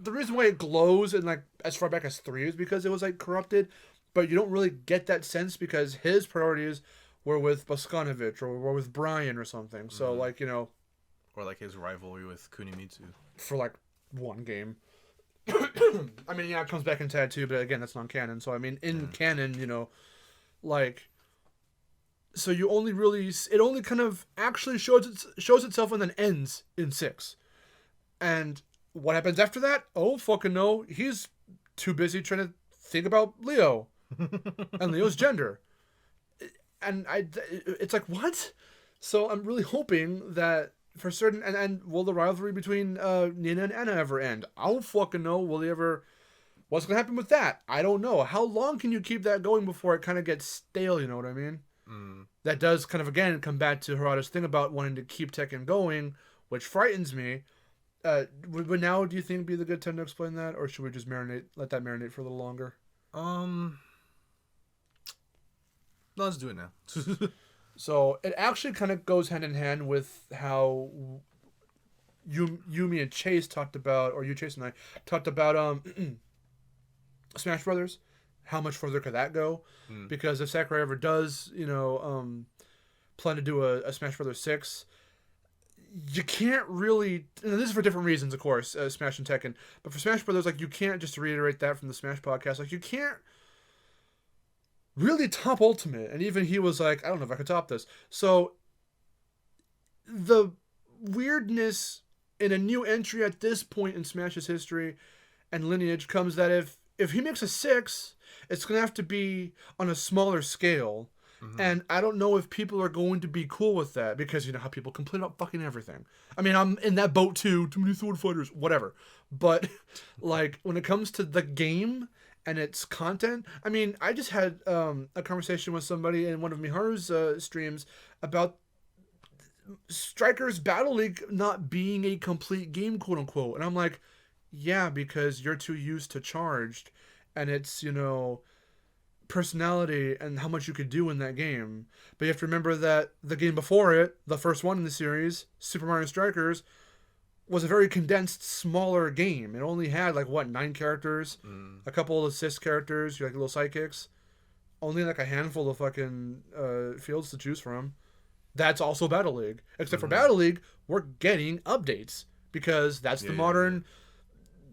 the reason why it glows in like as far back as 3 is because it was like corrupted, but you don't really get that sense because his priorities were with Boskanovich or were with Brian or something. So like, or like his rivalry with Kunimitsu for like one game. I mean, yeah, it comes back in Tad too, but again, that's non-canon. So I mean, in canon, like, so you only really, it only kind of actually shows itself and then ends in 6. And what happens after that? Oh, fucking no. He's too busy trying to think about Leo and Leo's gender. And it's like, what? So I'm really hoping that for certain, and will the rivalry between Nina and Anna ever end? I don't fucking know. Will they ever? What's gonna happen with that? I don't know. How long can you keep that going before it kind of gets stale? You know what I mean? That does kind of again come back to Harada's thing about wanting to keep Tekken going, which frightens me. Would now, do you think, be the good time to explain that, or should we just let that marinate for a little longer? No, let's do it now. So it actually kind of goes hand in hand with how Yumi and Chase talked about, or you Chase and I talked about Smash Brothers. How much further could that go? Because if Sakurai ever does, plan to do a Smash Brothers 6, you can't really. And this is for different reasons, of course, Smash and Tekken. But for Smash Brothers, like, you can't, just to reiterate that from the Smash podcast, like, you can't really top Ultimate. And even he was like, I don't know if I could top this. So the weirdness in a new entry at this point in Smash's history and lineage comes that if he makes a 6, it's going to have to be on a smaller scale. And I don't know if people are going to be cool with that, because you know how people complain about fucking everything. I mean, I'm in that boat too. Too many sword fighters, whatever. But like, when it comes to the game and its content, I mean, I just had a conversation with somebody in one of Miharu's streams about Strikers Battle League not being a complete game, quote unquote. And I'm like, yeah, because you're too used to Charged and it's, personality and how much you could do in that game. But you have to remember that the game before it, the first one in the series, Super Mario Strikers, was a very condensed, smaller game. It only had 9 characters, a couple of assist characters, little sidekicks, only a handful of fucking fields to choose from. That's also Battle League. Except for Battle League, we're getting updates, because that's the modern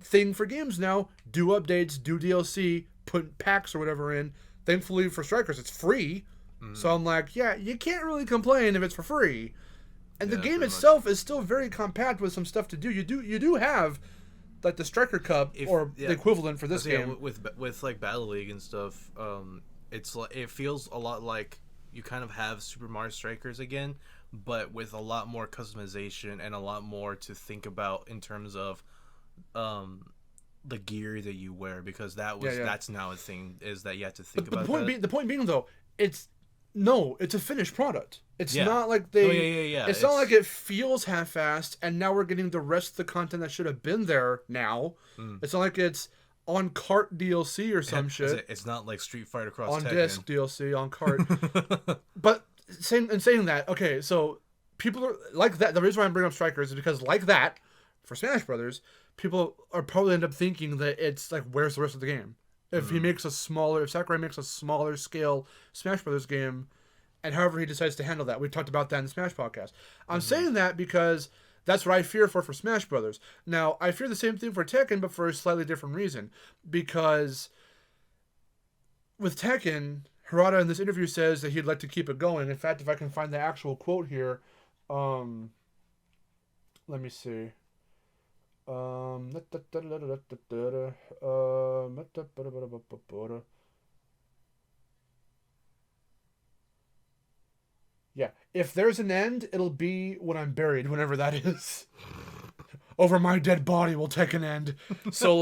thing for games now. Do updates, do DLC, put packs or whatever in. Thankfully for Strikers, it's free. So I'm like, yeah, you can't really complain if it's for free. And the game itself is still very compact with some stuff to do. You do have the Striker Cup, the equivalent for this game. With Battle League and stuff, it feels a lot like you kind of have Super Mario Strikers again, but with a lot more customization and a lot more to think about in terms of the gear that you wear, because that's now a thing, is that you have to think about that. The point being though, it's a finished product. It's not like they it's not like it feels half-assed and now we're getting the rest of the content that should have been there now. It's not like it's on cart DLC or some shit. It's not like Street Fighter Cross on Tekken. disc DLC on cart. But saying that, okay, so people are like that. The reason why I'm bringing up Strikers is because, like that, for Smash Brothers, people are probably end up thinking that it's like, where's the rest of the game? If Sakurai makes a smaller scale Smash Brothers game, and however he decides to handle that, we talked about that in the Smash podcast. I'm saying that because that's what I fear for Smash Brothers. Now, I fear the same thing for Tekken, but for a slightly different reason. Because with Tekken, Harada in this interview says that he'd like to keep it going. In fact, if I can find the actual quote here, let me see. Yeah, if there's an end, it'll be when I'm buried, whenever that is. Over my dead body will take an end. So,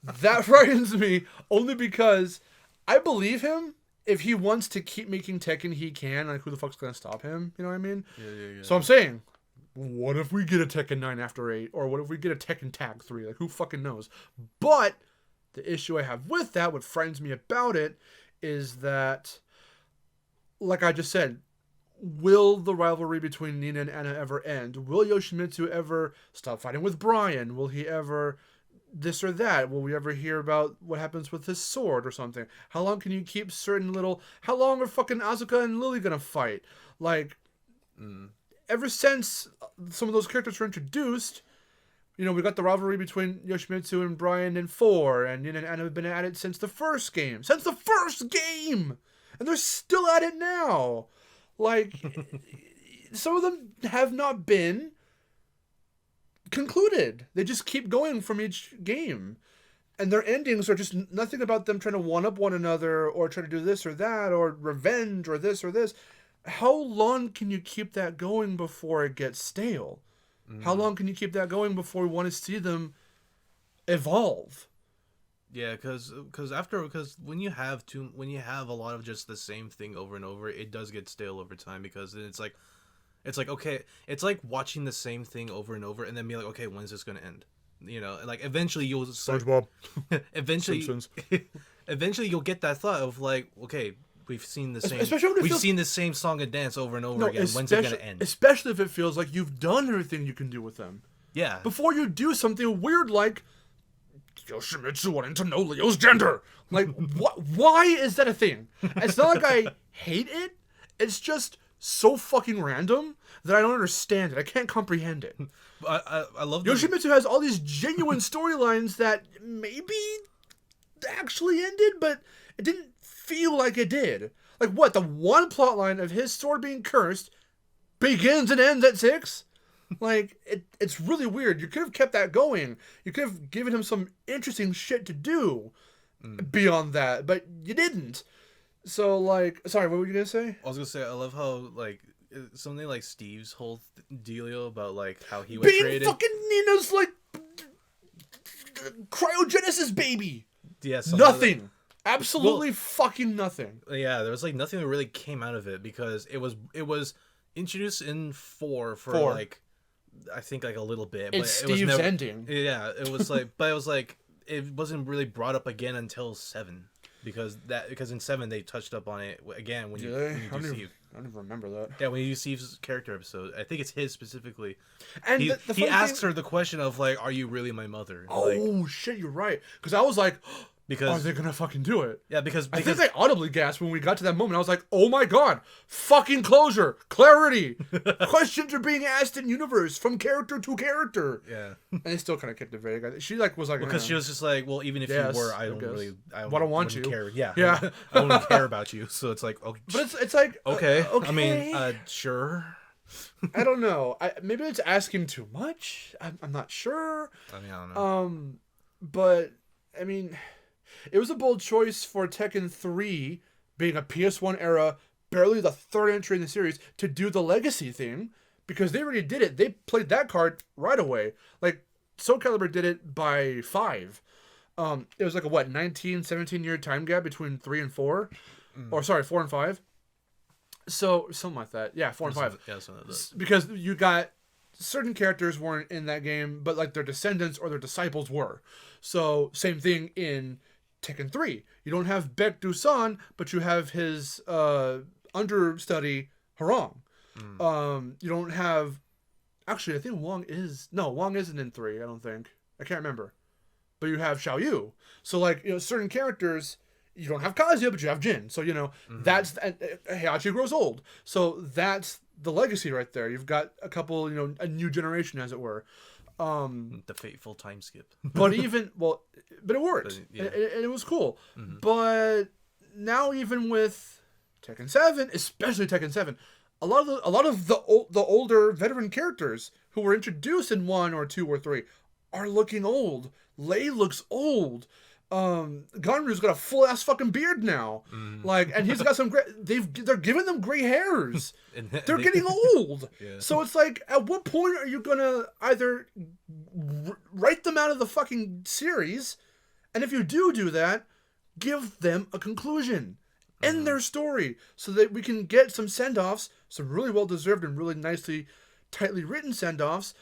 that frightens me, only because I believe him. If he wants to keep making Tekken, he can. Who the fuck's gonna stop him? You know what I mean? Yeah. So I'm saying, what if we get a Tekken 9 after 8? Or what if we get a Tekken Tag 3? Who fucking knows? But the issue I have with that, what frightens me about it, is that, like I just said, will the rivalry between Nina and Anna ever end? Will Yoshimitsu ever stop fighting with Brian? Will he ever this or that? Will we ever hear about what happens with his sword or something? How long can you keep certain little... How long are fucking Asuka and Lily gonna fight? Ever since some of those characters were introduced, we got the rivalry between Yoshimitsu and Brian in 4, and Nina and Anna have been at it since the first game. Since the first game! And they're still at it now! Some of them have not been concluded. They just keep going from each game. And their endings are just nothing about them trying to one-up one another or try to do this or that or revenge or this or this. How long can you keep that going before it gets stale? How long can you keep that going before we want to see them evolve? Yeah, because when you have a lot of just the same thing over and over, it does get stale over time, because then it's like okay, it's like watching the same thing over and over and then be like, okay, when's this gonna end? Eventually you'll start, SpongeBob. eventually you'll get that thought of okay, we've seen the same seen the same song and dance over and over again. When's it gonna end? Especially if it feels like you've done everything you can do with them. Yeah. Before you do something weird like Yoshimitsu wanting to know Leo's gender. Like, what? Why is that a thing? It's not like I hate it. It's just so fucking random that I don't understand it. I can't comprehend it. I love Yoshimitsu has all these genuine storylines that maybe actually ended, but it didn't feel like it did. Like, what? The one plot line of his sword being cursed begins and ends at 6? Like, it's really weird. You could have kept that going. You could have given him some interesting shit to do beyond that, but you didn't. So, like, sorry, what were you gonna say? I was gonna say, I love how, like, something like Steve's whole dealio about, like, how he was created. Fucking Nina's, like, cryogenesis baby. Yeah, nothing. Absolutely fucking nothing. Yeah, there was, like, nothing that really came out of it because it was introduced in 4 for, like, I think, like, a little bit. It's Steve's ending. Yeah, it was, like, but it was, like, it wasn't really brought up again until 7. Because in 7 they touched up on it again when you do Steve. I don't even remember that. Yeah, when you use Steve's character episode, I think it's his specifically. And he asks her the question of like, "Are you really my mother?" Oh like, shit, you're right. Because I was like, because are they gonna fucking do it? Yeah, because I think I audibly gasped when we got to that moment. I was like, oh my god, fucking closure, clarity. Questions are being asked in universe from character to character. Yeah, and they still kind of kept it vague. She like was like, because she was just like, well, even if you were, I don't want you. Care. Yeah, yeah, I don't care about you. So it's like, okay, but it's like okay. Okay. I mean, sure. I don't know. Maybe it's asking too much. I'm not sure. I mean, I don't know. But I mean, it was a bold choice for Tekken 3, being a PS1 era, barely the third entry in the series, to do the legacy thing, because they already did it. They played that card right away. Like, Soul Calibur did it by 5. It was like a, 19, 17-year time gap between 3 and 4? Or, sorry, 4 and 5? So, something like that. Yeah, 4 and 5. Yeah, something like that. Because you got... certain characters weren't in that game, but, like, their descendants or their disciples were. So, same thing in Tekken 3. You don't have Baek Do-san, but you have his understudy, Harong. You don't have... Actually, I think Wong is... No, Wong isn't in 3, I don't think. I can't remember. But you have Xiao Yu. So, like, certain characters... You don't have Kazuya, but you have Jin. So, that's... Heihachi grows old. So, that's the legacy right there. You've got a couple, a new generation, as it were. The fateful time skip. But even... Well, but it worked. Yeah. And it was cool. But now, even with Tekken 7, especially Tekken 7... A lot of the older veteran characters who were introduced in 1 or 2 or 3 are looking old. Lei looks old. Ganryu's got a full ass fucking beard now. And he's got some gray. They're giving them gray hairs. They're getting old. Yeah. So it's like, at what point are you gonna either write them out of the fucking series, and if you do that, give them a conclusion. End their story so that we can get some send-offs, some really well-deserved and really nicely, tightly written send-offs,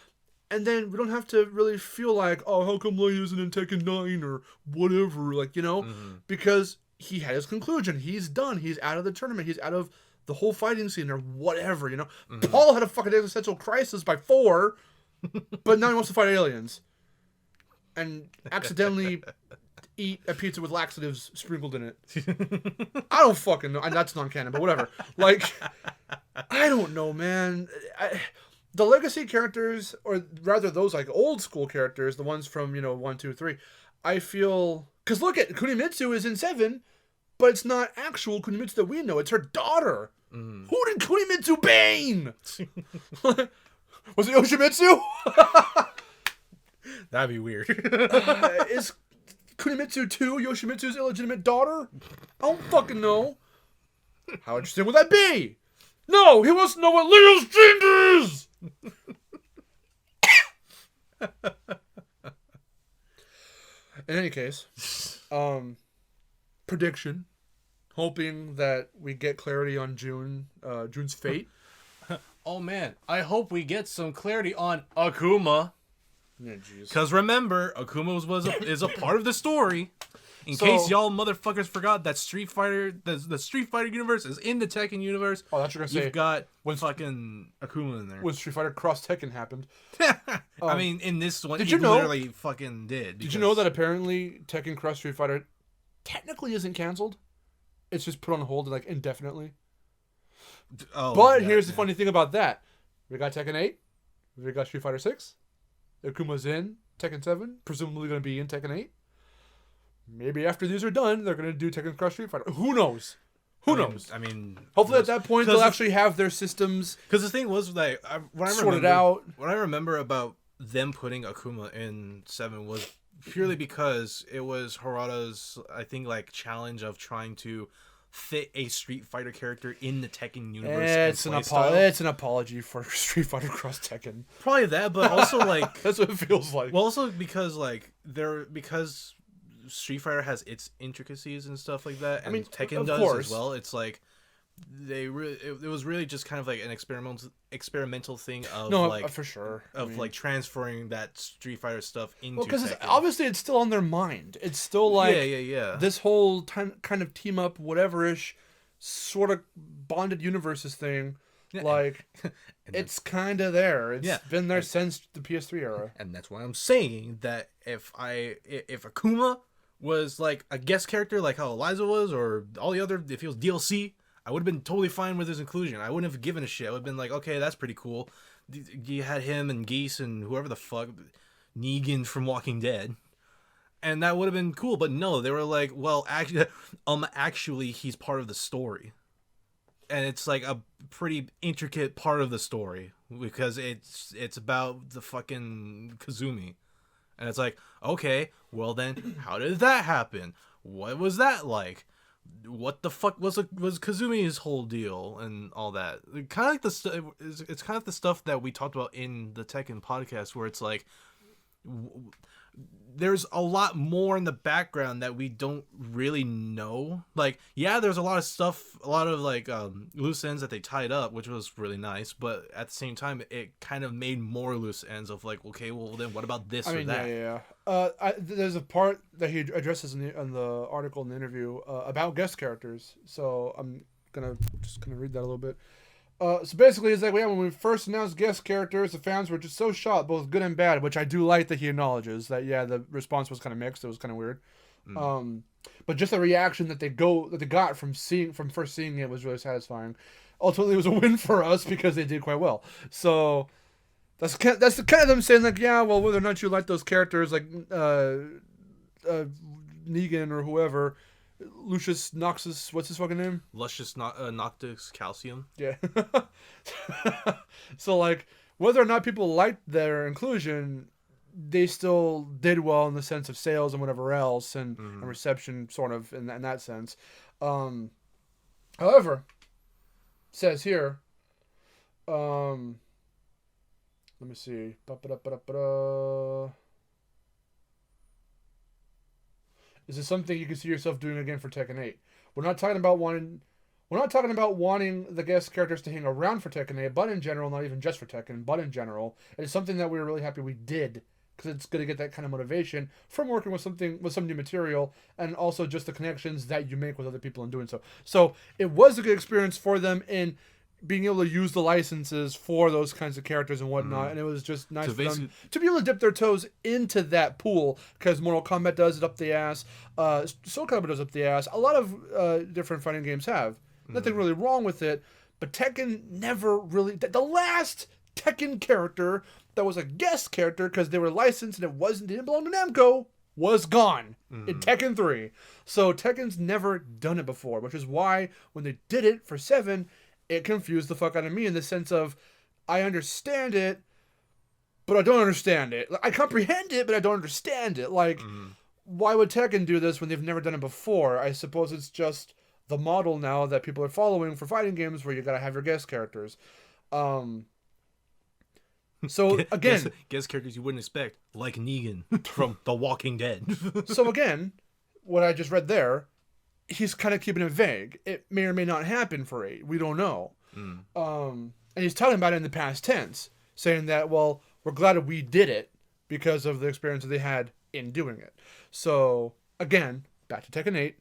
and then we don't have to really feel like, oh, how come Lei isn't in Tekken 9 or whatever, because he had his conclusion. He's done. He's out of the tournament. He's out of the whole fighting scene or whatever, Paul had a fucking existential crisis by 4, but now he wants to fight aliens. And accidentally... eat a pizza with laxatives sprinkled in it. I don't fucking know. That's non-canon, but whatever. I don't know, man. The legacy characters, or rather those old school characters, the ones from 1, 2, 3, I feel, because look at Kunimitsu is in 7, but it's not actual Kunimitsu that we know. It's her daughter. Who did Kunimitsu bang? Was it Yoshimitsu? That'd be weird. Is Kunimitsu 2 Yoshimitsu's illegitimate daughter? I don't fucking know. How interesting would that be? No, he wants to know what Leo's gender is! In any case, prediction. Hoping that we get clarity on June's fate. Oh man, I hope we get some clarity on Akuma. Yeah, jeez. Because remember, Akuma is a part of the story. In case y'all motherfuckers forgot that Street Fighter, the Street Fighter universe is in the Tekken universe. Oh, that's what you're gonna say. You've got fucking Akuma in there. When Street Fighter Cross Tekken happened. I mean, in this one, did you know, literally fucking did. Did you know that apparently Tekken Cross Street Fighter technically isn't canceled? It's just put on hold like indefinitely. Oh, but here's the funny thing about that: we got Tekken 8, we got Street Fighter 6, Akuma's in Tekken 7, presumably going to be in Tekken 8. Maybe after these are done, they're going to do Tekken Cross Street Fighter. Who knows? Who knows? I mean, hopefully at that point they'll actually have their systems. Because the thing was like, sorted out. What I remember about them putting Akuma in 7 was purely because it was Harada's, I think, like challenge of trying to fit a Street Fighter character in the Tekken universe. It's an apology for Street Fighter Cross Tekken. Probably that, but also like that's what it feels like. Well, also because because Street Fighter has its intricacies and stuff like that, and Tekken does as well. It's like it was really just kind of like an experimental thing of for sure like transferring that Street Fighter stuff into because obviously it's still on their mind. It's still like this whole kind of team up whatever-ish sort of bonded universes thing. Like it's kind of there. It's been there since the PS3 era, and that's why I'm saying that if Akuma was like a guest character like how Eliza was, or all the other, if he was DLC, I would have been totally fine with his inclusion. I wouldn't have given a shit. I would have been like, okay, that's pretty cool. You had him and Geese and whoever the fuck, Negan from Walking Dead, and that would have been cool. But no, they were like, well, actually, he's part of the story, and it's like a pretty intricate part of the story because it's about the fucking Kazumi, and it's like, okay, well then, how did that happen? What was that like? What the fuck was Kazumi's whole deal and all that? Kind of like it's kind of the stuff that we talked about in the Tekken podcast, where it's like there's a lot more in the background that we don't really know. Like, yeah, there's a lot of stuff, a lot of like loose ends that they tied up, which was really nice. But at the same time, it kind of made more loose ends of like, okay, well then what about this or that? There's a part that he addresses in the article in the interview about guest characters. So I'm gonna read that a little bit. So basically, it's like, when we first announced guest characters, the fans were just so shocked, both good and bad, which I do like that he acknowledges that, the response was kind of mixed. It was kind of weird. But just the reaction that they got from first seeing it was really satisfying. Ultimately, it was a win for us because they did quite well. So that's the kind of them saying like, well, whether or not you like those characters, like Negan or whoever, Lucius Noxus, what's his fucking name? Lucius Noctis Calcium. Yeah. So, like, whether or not people liked their inclusion, they still did well in the sense of sales and whatever else, and reception, sort of, in that sense. However, it says here, let me see. Is this something you can see yourself doing again for Tekken 8? We're not talking about wanting the guest characters to hang around for Tekken 8, but in general, not even just for Tekken, but in general, it's something that we were really happy we did, because it's going to get that kind of motivation from working with some new material, and also just the connections that you make with other people in doing so. So it was a good experience for them in being able to use the licenses for those kinds of characters and whatnot, and it was just nice for them to be able to dip their toes into that pool, because Mortal Kombat does it up the ass, Soul Calibur does it up the ass, a lot of different fighting games have. Nothing really wrong with it, but Tekken never really... The last Tekken character that was a guest character, because they were licensed and it didn't belong to Namco, was gone in Tekken 3. So Tekken's never done it before, which is why when they did it for 7... it confused the fuck out of me in the sense of, I understand it, but I don't understand it. I comprehend it, but I don't understand it. Like, why would Tekken do this when they've never done it before? I suppose it's just the model now that people are following for fighting games, where you gotta have your guest characters. So again, guest characters you wouldn't expect, like Negan from The Walking Dead. So again, what I just read there, he's kind of keeping it vague. It may or may not happen for 8. We don't know. And he's talking about it in the past tense, saying that, well, we're glad that we did it because of the experience that they had in doing it. So, again, back to Tekken 8.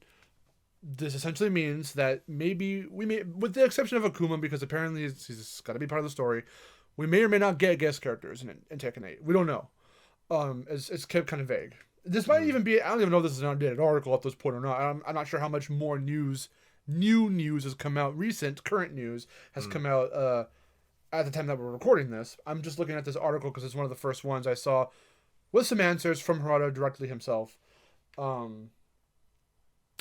This essentially means that maybe we may, with the exception of Akuma, because apparently he's got to be part of the story, we may or may not get guest characters in Tekken 8. We don't know. It's kept kind of vague. This might even be, I don't even know if this is an outdated article at this point or not. I'm not sure how much more new news has come out, current news has come out at the time that we're recording this. I'm just looking at this article because it's one of the first ones I saw with some answers from Harada directly himself.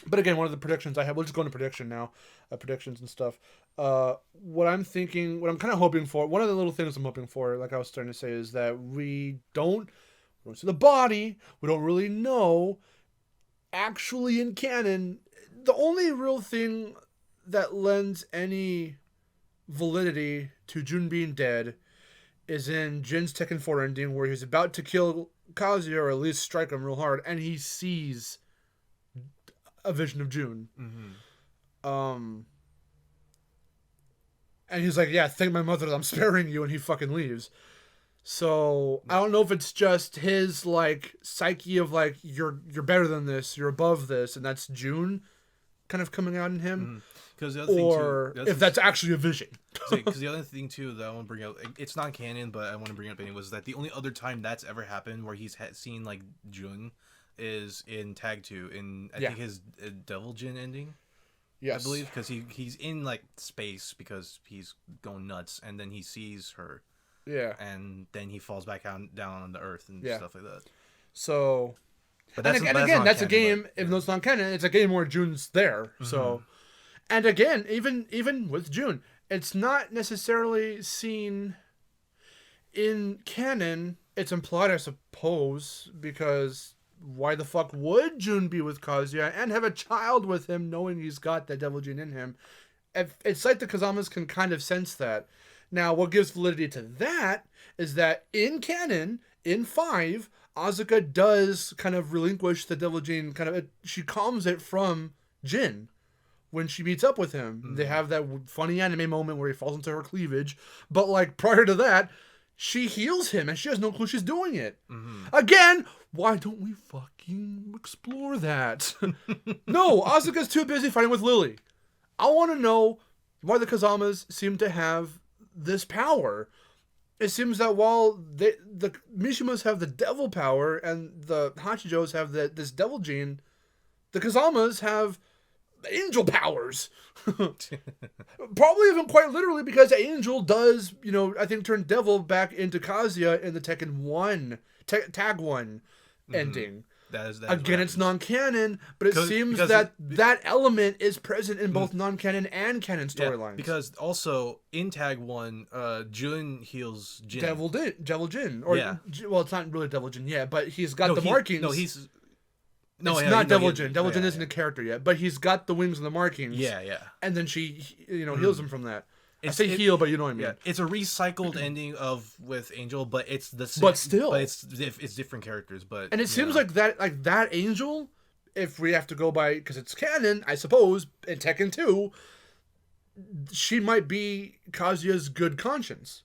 But again, one of the predictions I have, we'll just go into prediction now, predictions and stuff. What I'm kind of hoping for, one of the little things I'm hoping for, like I was starting to say, is that we don't see the body. We don't really know. Actually, in canon, the only real thing that lends any validity to Jun being dead is in Jin's Tekken 4 ending, where he's about to kill Kazuya, or at least strike him real hard, and he sees a vision of Jun. And he's like, yeah, thank my mother that I'm sparing you, and he fucking leaves. So I don't know if it's just his like psyche of like, you're better than this, you're above this, and that's Jun kind of coming out in him, or if that's actually a vision. Because the other thing too that I want to bring up, it's not canon, but I want to bring up anyway, was that the only other time that's ever happened where he's seen like Jun is in Tag 2 in I think his Devil Jin ending. Yes, I believe, because he's in like space because he's going nuts, and then he sees her. Yeah, and then he falls back down on the earth and stuff like that. So, but that's a game. Even though it's not canon, it's a game where Jun's there. So, and again, even with Jun, it's not necessarily seen in canon. It's implied, I suppose, because why the fuck would Jun be with Kazuya and have a child with him, knowing he's got that Devil Jin in him? It's like the Kazamas can kind of sense that. Now, what gives validity to that is that in canon, in 5, Asuka does kind of relinquish the Devil Jin, she calms it from Jin when she meets up with him. They have that funny anime moment where he falls into her cleavage, but like prior to that, she heals him and she has no clue she's doing it. Again, why don't we fucking explore that? No, Asuka's too busy fighting with Lily. I want to know why the Kazamas seem to have this power. It seems that while the Mishimas have the devil power and the Hachijos have this devil gene, the Kazamas have angel powers. Probably even quite literally, because Angel does, I think turn devil back into Kazuya in the Tekken 1, Tag 1 ending. Again, it's non-canon, but it seems that element is present in both non-canon and canon storylines. Because also in Tag 1, Jun heals Jin. Devil Jin. Well, it's not really Devil Jin yet, but he's got the markings. It's not Devil Jin. Devil Jin isn't a character yet, but he's got the wings and the markings. Yeah. And then she, heals him from that. I say heal, but you know what I mean. Yeah. It's a recycled ending with Angel, but it's the same. But still, it's different characters. But and it seems like that Angel, if we have to go by, because it's canon, I suppose, in Tekken 2, she might be Kazuya's good conscience.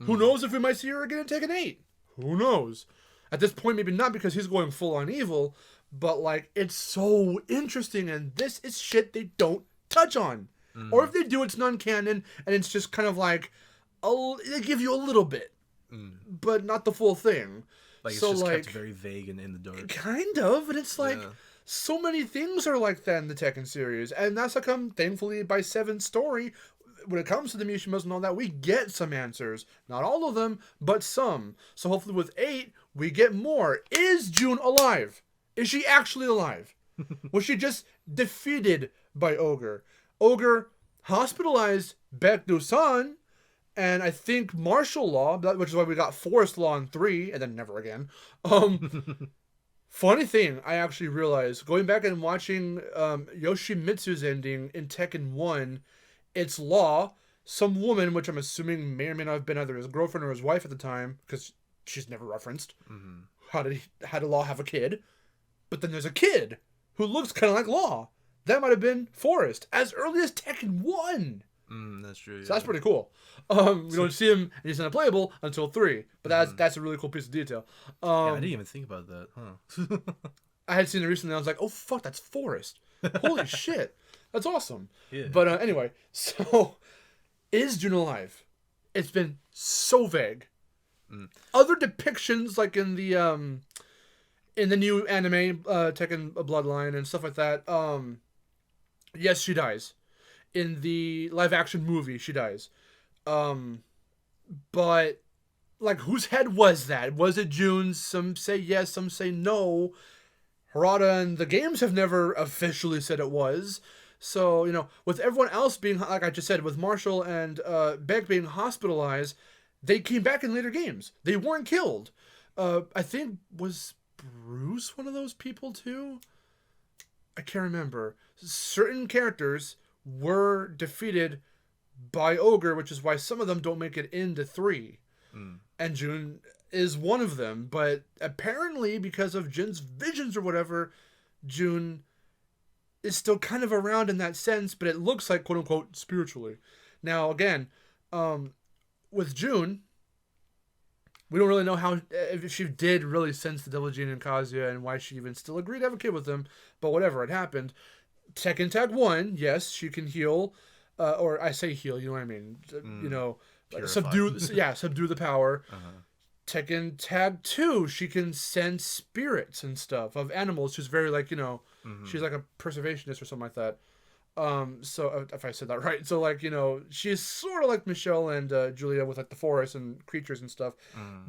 Who knows if we might see her again in Tekken 8? Who knows? At this point, maybe not, because he's going full on evil. But like, it's so interesting, and this is shit they don't touch on. Or if they do, it's non-canon, and it's just kind of like, they give you a little bit, but not the full thing. Like, it's just kept very vague and in the dark. Kind of, and it's like, so many things are like that in the Tekken series, and that's how come, thankfully, by 7's story, when it comes to the Mishimas and all that, we get some answers. Not all of them, but some. So hopefully with 8, we get more. Is Jun alive? Is she actually alive? Was she just defeated by Ogre? Ogre hospitalized Baek-do-san, and I think martial law, which is why we got forest law in 3, and then never again. Funny thing, I actually realized, going back and watching Yoshimitsu's ending in Tekken 1, it's law, some woman, which I'm assuming may or may not have been either his girlfriend or his wife at the time, because she's never referenced. How did Law have a kid? But then there's a kid who looks kind of like Law. That might have been Forrest as early as Tekken 1. That's true. Yeah. So that's pretty cool. We don't see him, and he's not playable until 3. But that's a really cool piece of detail. I didn't even think about that, huh? I had seen it recently. I was like, oh fuck, that's Forrest. Holy shit, that's awesome. Yeah. But anyway, so is June alive? It's been so vague. Other depictions, like in the new anime Tekken Bloodline and stuff like that, yes, she dies. In the live action movie, she dies. But like, whose head was that? Was it June's? Some say yes, some say no. Harada and the games have never officially said it was. So, with everyone else being, like I just said, with Marshall and Beck being hospitalized, they came back in later games. They weren't killed. I think, was Bruce one of those people too? I can't remember. Certain characters were defeated by Ogre, which is why some of them don't make it into 3. And June is one of them. But apparently, because of Jin's visions or whatever, June is still kind of around in that sense, but it looks like, quote unquote, spiritually. Now, again, with June, we don't really know how, if she did really sense the Devil Gene in Kazuya and why she even still agreed to have a kid with him, but whatever, it happened. Tekken Tag 1, yes, she can heal, or I say heal, you know what I mean? Subdue the power. Tekken Tag 2, she can sense spirits and stuff of animals. She's very she's like a preservationist or something like that. So if I said that right, so she's sort of like Michelle and Julia with like the forest and creatures and stuff.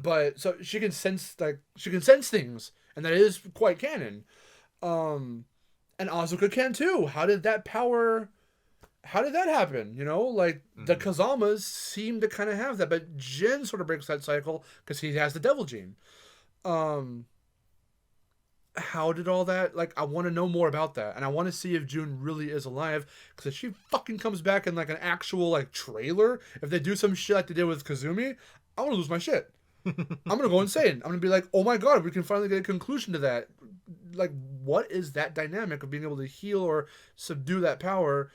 But so she can sense things, and that is quite canon. And Asuka can too. How did that happen? The Kazamas seem to kind of have that, but Jin sort of breaks that cycle because he has the Devil Gene. How did all that, I want to know more about that, and I want to see if June really is alive, because if she fucking comes back in an actual trailer, if they do some shit like they did with Kazumi, I'm gonna lose my shit. I'm gonna go insane. I'm gonna be like, oh my god, we can finally get a conclusion to that. What is that dynamic of being able to heal or subdue that power?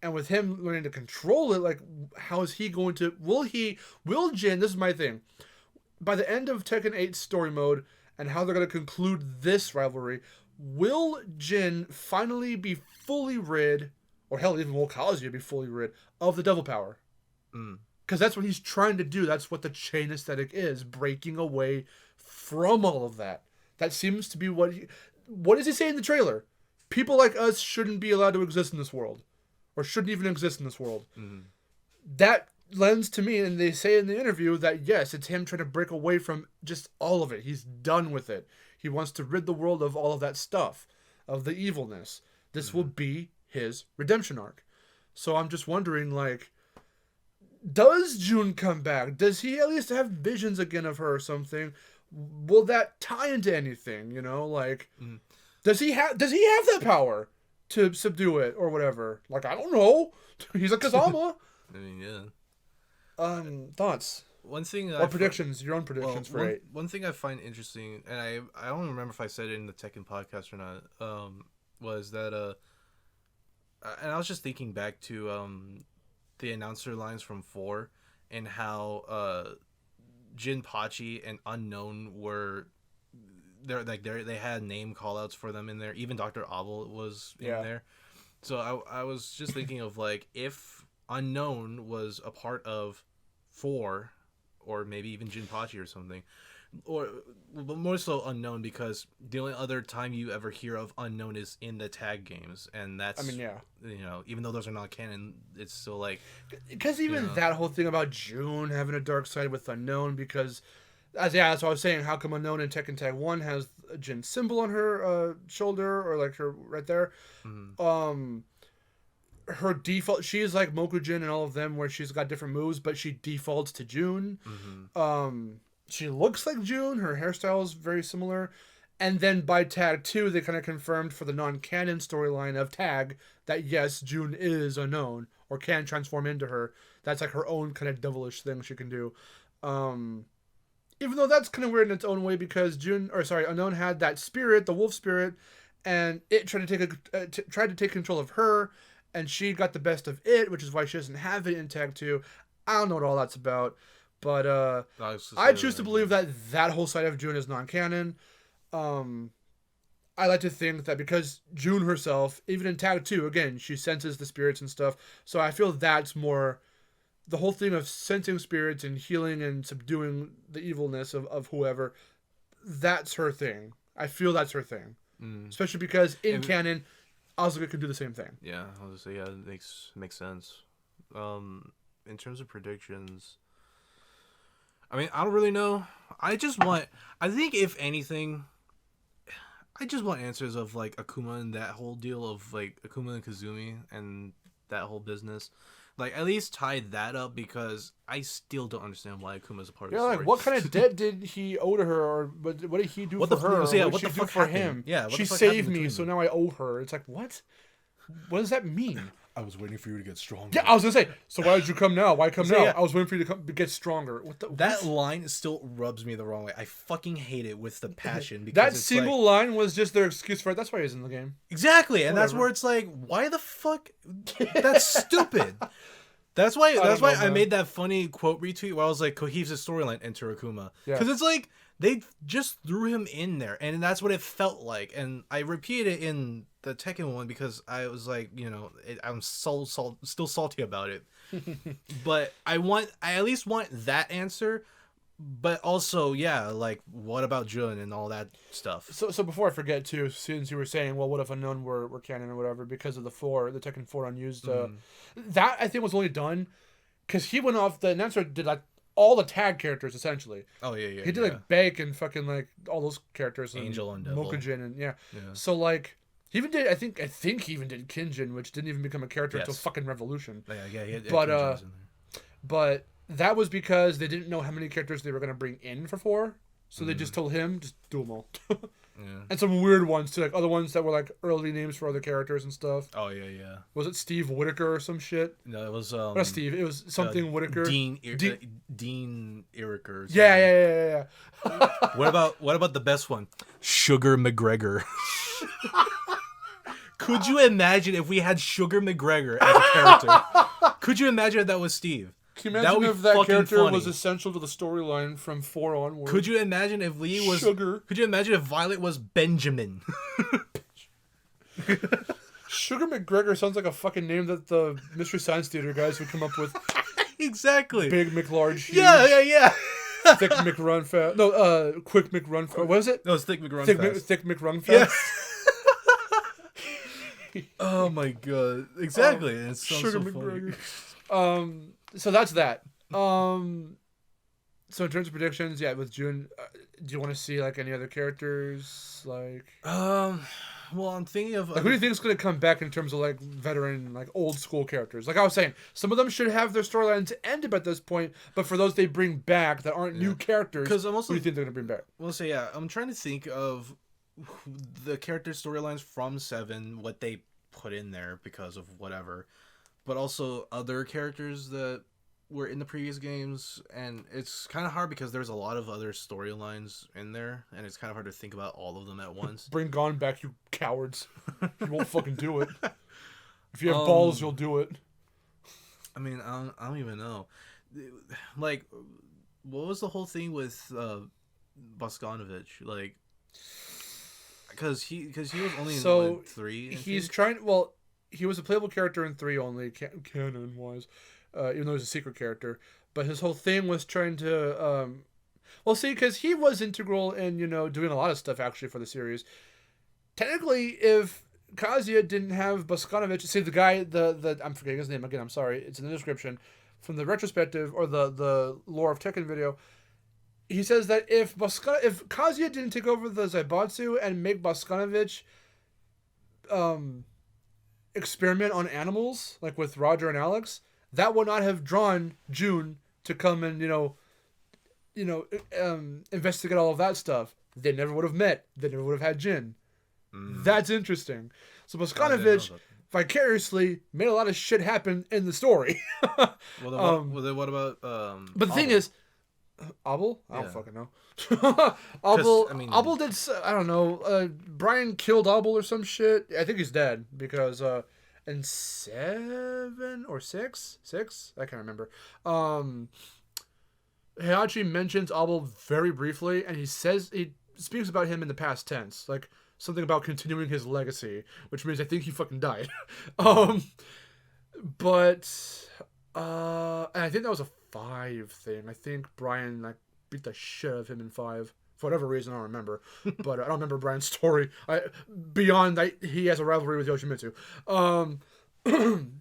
And with him learning to control it, how is he going to... Will Jin... This is my thing. By the end of Tekken 8's story mode, and how they're going to conclude this rivalry, will Jin finally be fully rid, or hell, even will Kazuya be fully rid, of the devil power? Because that's what he's trying to do. That's what the chain aesthetic is. Breaking away from all of that. That seems to be what he... What does he say in the trailer? People like us shouldn't be allowed to exist in this world. Or shouldn't even exist in this world. That lends to me, and they say in the interview that yes, it's him trying to break away from just all of it. He's done with it. He wants to rid the world of all of that stuff, of the evilness. This will be his redemption arc. So I'm just wondering, does June come back? Does he at least have visions again of her or something? Will that tie into anything? Does he have that power to subdue it or whatever? I don't know. He's a Kazama. I mean, yeah. Thoughts? One thing. Or predictions? Your own predictions for 8. One thing I find interesting, and I don't remember if I said it in the Tekken podcast or not. Was that and I was just thinking back to the announcer lines from 4 and how Jinpachi and Unknown were. They had name callouts for them in there. Even Dr. Abel was in there. So I was just thinking of if Unknown was a part of 4, or maybe even Jinpachi or something, or more so Unknown, because the only other time you ever hear of Unknown is in the tag games, and that's even though those are not canon, it's still because even that whole thing about June having a dark side with Unknown, because. That's what I was saying. How come Unknown in Tekken Tag 1 has a Jin symbol on her shoulder, or her right there? Her default, she is like Mokujin and all of them, where she's got different moves, but she defaults to June. She looks like June. Her hairstyle is very similar. And then by Tag 2, they kind of confirmed for the non-canon storyline of Tag that yes, June is Unknown, or can transform into her. That's her own kind of devilish thing she can do. Even though that's kind of weird in its own way, because Unknown had that spirit, the wolf spirit, and it tried to take control of her, and she got the best of it, which is why she doesn't have it in Tag 2. I don't know what all that's about, but I choose to believe that whole side of June is non-canon. I like to think that because June herself, even in Tag 2, again, she senses the spirits and stuff. So I feel that's more the whole thing of sensing spirits and healing and subduing the evilness of whoever. That's her thing. I feel that's her thing. Especially because in canon, Asuka can do the same thing. Yeah, I'll just say, yeah, it makes sense. In terms of predictions, I mean, I don't really know. I think if anything, I just want answers of like Akuma and that whole deal of like Akuma and Kazumi and that whole business. Like, at least tie that up, because I still don't understand why Akuma's a part of the story. Like, what kind of debt did he owe to her, or what did he do for her? So, yeah, what what did the she fuck do for happened? him? Yeah, she saved me, so now I owe her. It's like, what? What does that mean? I was waiting for you to get stronger. Yeah, I was gonna say. So why did you come now? Why come now? Yeah. I was waiting for you to get stronger. That line still rubs me the wrong way. I fucking hate it with the passion. Because that it's single line was just their excuse for it. That's why he's in the game. Exactly, and that's where it's like, why the fuck? That's stupid. That's why I made that funny quote retweet where I was like, cohesive storyline, enter Akuma. Because it's like, they just threw him in there, and that's what it felt like. And I repeated it in the Tekken one because I was like, I'm still salty about it. But I at least want that answer. But also, yeah, like, what about Jun and all that stuff? So before I forget, too, since you were saying, well, what if Unknown were canon or whatever, because of the Tekken 4 unused, that, I think, was only done because he went off, the announcer did, like, all the tag characters, essentially. Oh, yeah. He did, like, Bake and fucking, like, all those characters. Angel and Devil. Mokujin, and, yeah. So, like, he even did, I think he even did Kinjin, which didn't even become a character until fucking Revolution. Yeah, but that was because they didn't know how many characters they were going to bring in for 4. So they just told him, just do them all. And some weird ones, too. Like, other ones that were, like, early names for other characters and stuff. Oh, yeah. Was it Steve Whitaker or some shit? No, it was... Not Steve. It was something Whitaker. Dean Iriker. Yeah. What about the best one? Sugar McGregor. Could you imagine if we had Sugar McGregor as a character? Could you imagine if that was Steve? Can you imagine if that character was essential to the storyline from 4 onward? Could you imagine if Lee was Sugar? Could you imagine if Violet was Benjamin? Sugar McGregor sounds like a fucking name that the Mystery Science Theater guys would come up with. Exactly. Big McLarge. Huge. Yeah. Thick McRun fast. No, Quick McRun fast. What is it? No, it's Thick McRun fast. Thick McRun fast. Yeah. Oh my god. Exactly. It sounds Sugar so McGregor. funny. So that's that. So in terms of predictions, yeah, with June, do you want to see like any other characters? Like, well, I'm thinking of like who do you think is going to come back in terms of like veteran, like old school characters? Like I was saying, some of them should have their storylines ended by this point, but for those they bring back that aren't new characters, because I'm also who do you think they're going to bring back? Well, so yeah, I'm trying to think of the character storylines from 7, what they put in there because of whatever, but also other characters that were in the previous games, and it's kind of hard because there's a lot of other storylines in there, and it's kind of hard to think about all of them at once. Bring Gon back, you cowards! You won't fucking do it. If you have balls, you'll do it. I mean, I don't even know. Like, what was the whole thing with Bosconovich? Like, because he was only in 3. He's trying. Well, he was a playable character in 3 only, canon wise. Even though he's a secret character, but his whole thing was trying to, because he was integral in, doing a lot of stuff actually for the series. Technically, if Kazuya didn't have Bosconovich, see the guy, I'm forgetting his name again, I'm sorry, it's in the description, from the retrospective, or the lore of Tekken video, he says that if Kazuya didn't take over the Zaibatsu and make Bosconovich, experiment on animals, like with Roger and Alex, that would not have drawn June to come and, investigate all of that stuff. They never would have met. They never would have had Jin. That's interesting. So Bosconovich vicariously made a lot of shit happen in the story. Well, then what about... but the thing is... Abel? I don't fucking know. Abel did... I don't know. Brian killed Abel or some shit. I think he's dead because... in 7 or 6, I can't remember. Heihachi mentions Abel very briefly, and he speaks about him in the past tense. Like, something about continuing his legacy, which means I think he fucking died. But and I think that was a 5 thing. I think Brian like beat the shit out of him in 5. For whatever reason, I don't remember. But I don't remember Brian's story. Beyond that, he has a rivalry with Yoshimitsu.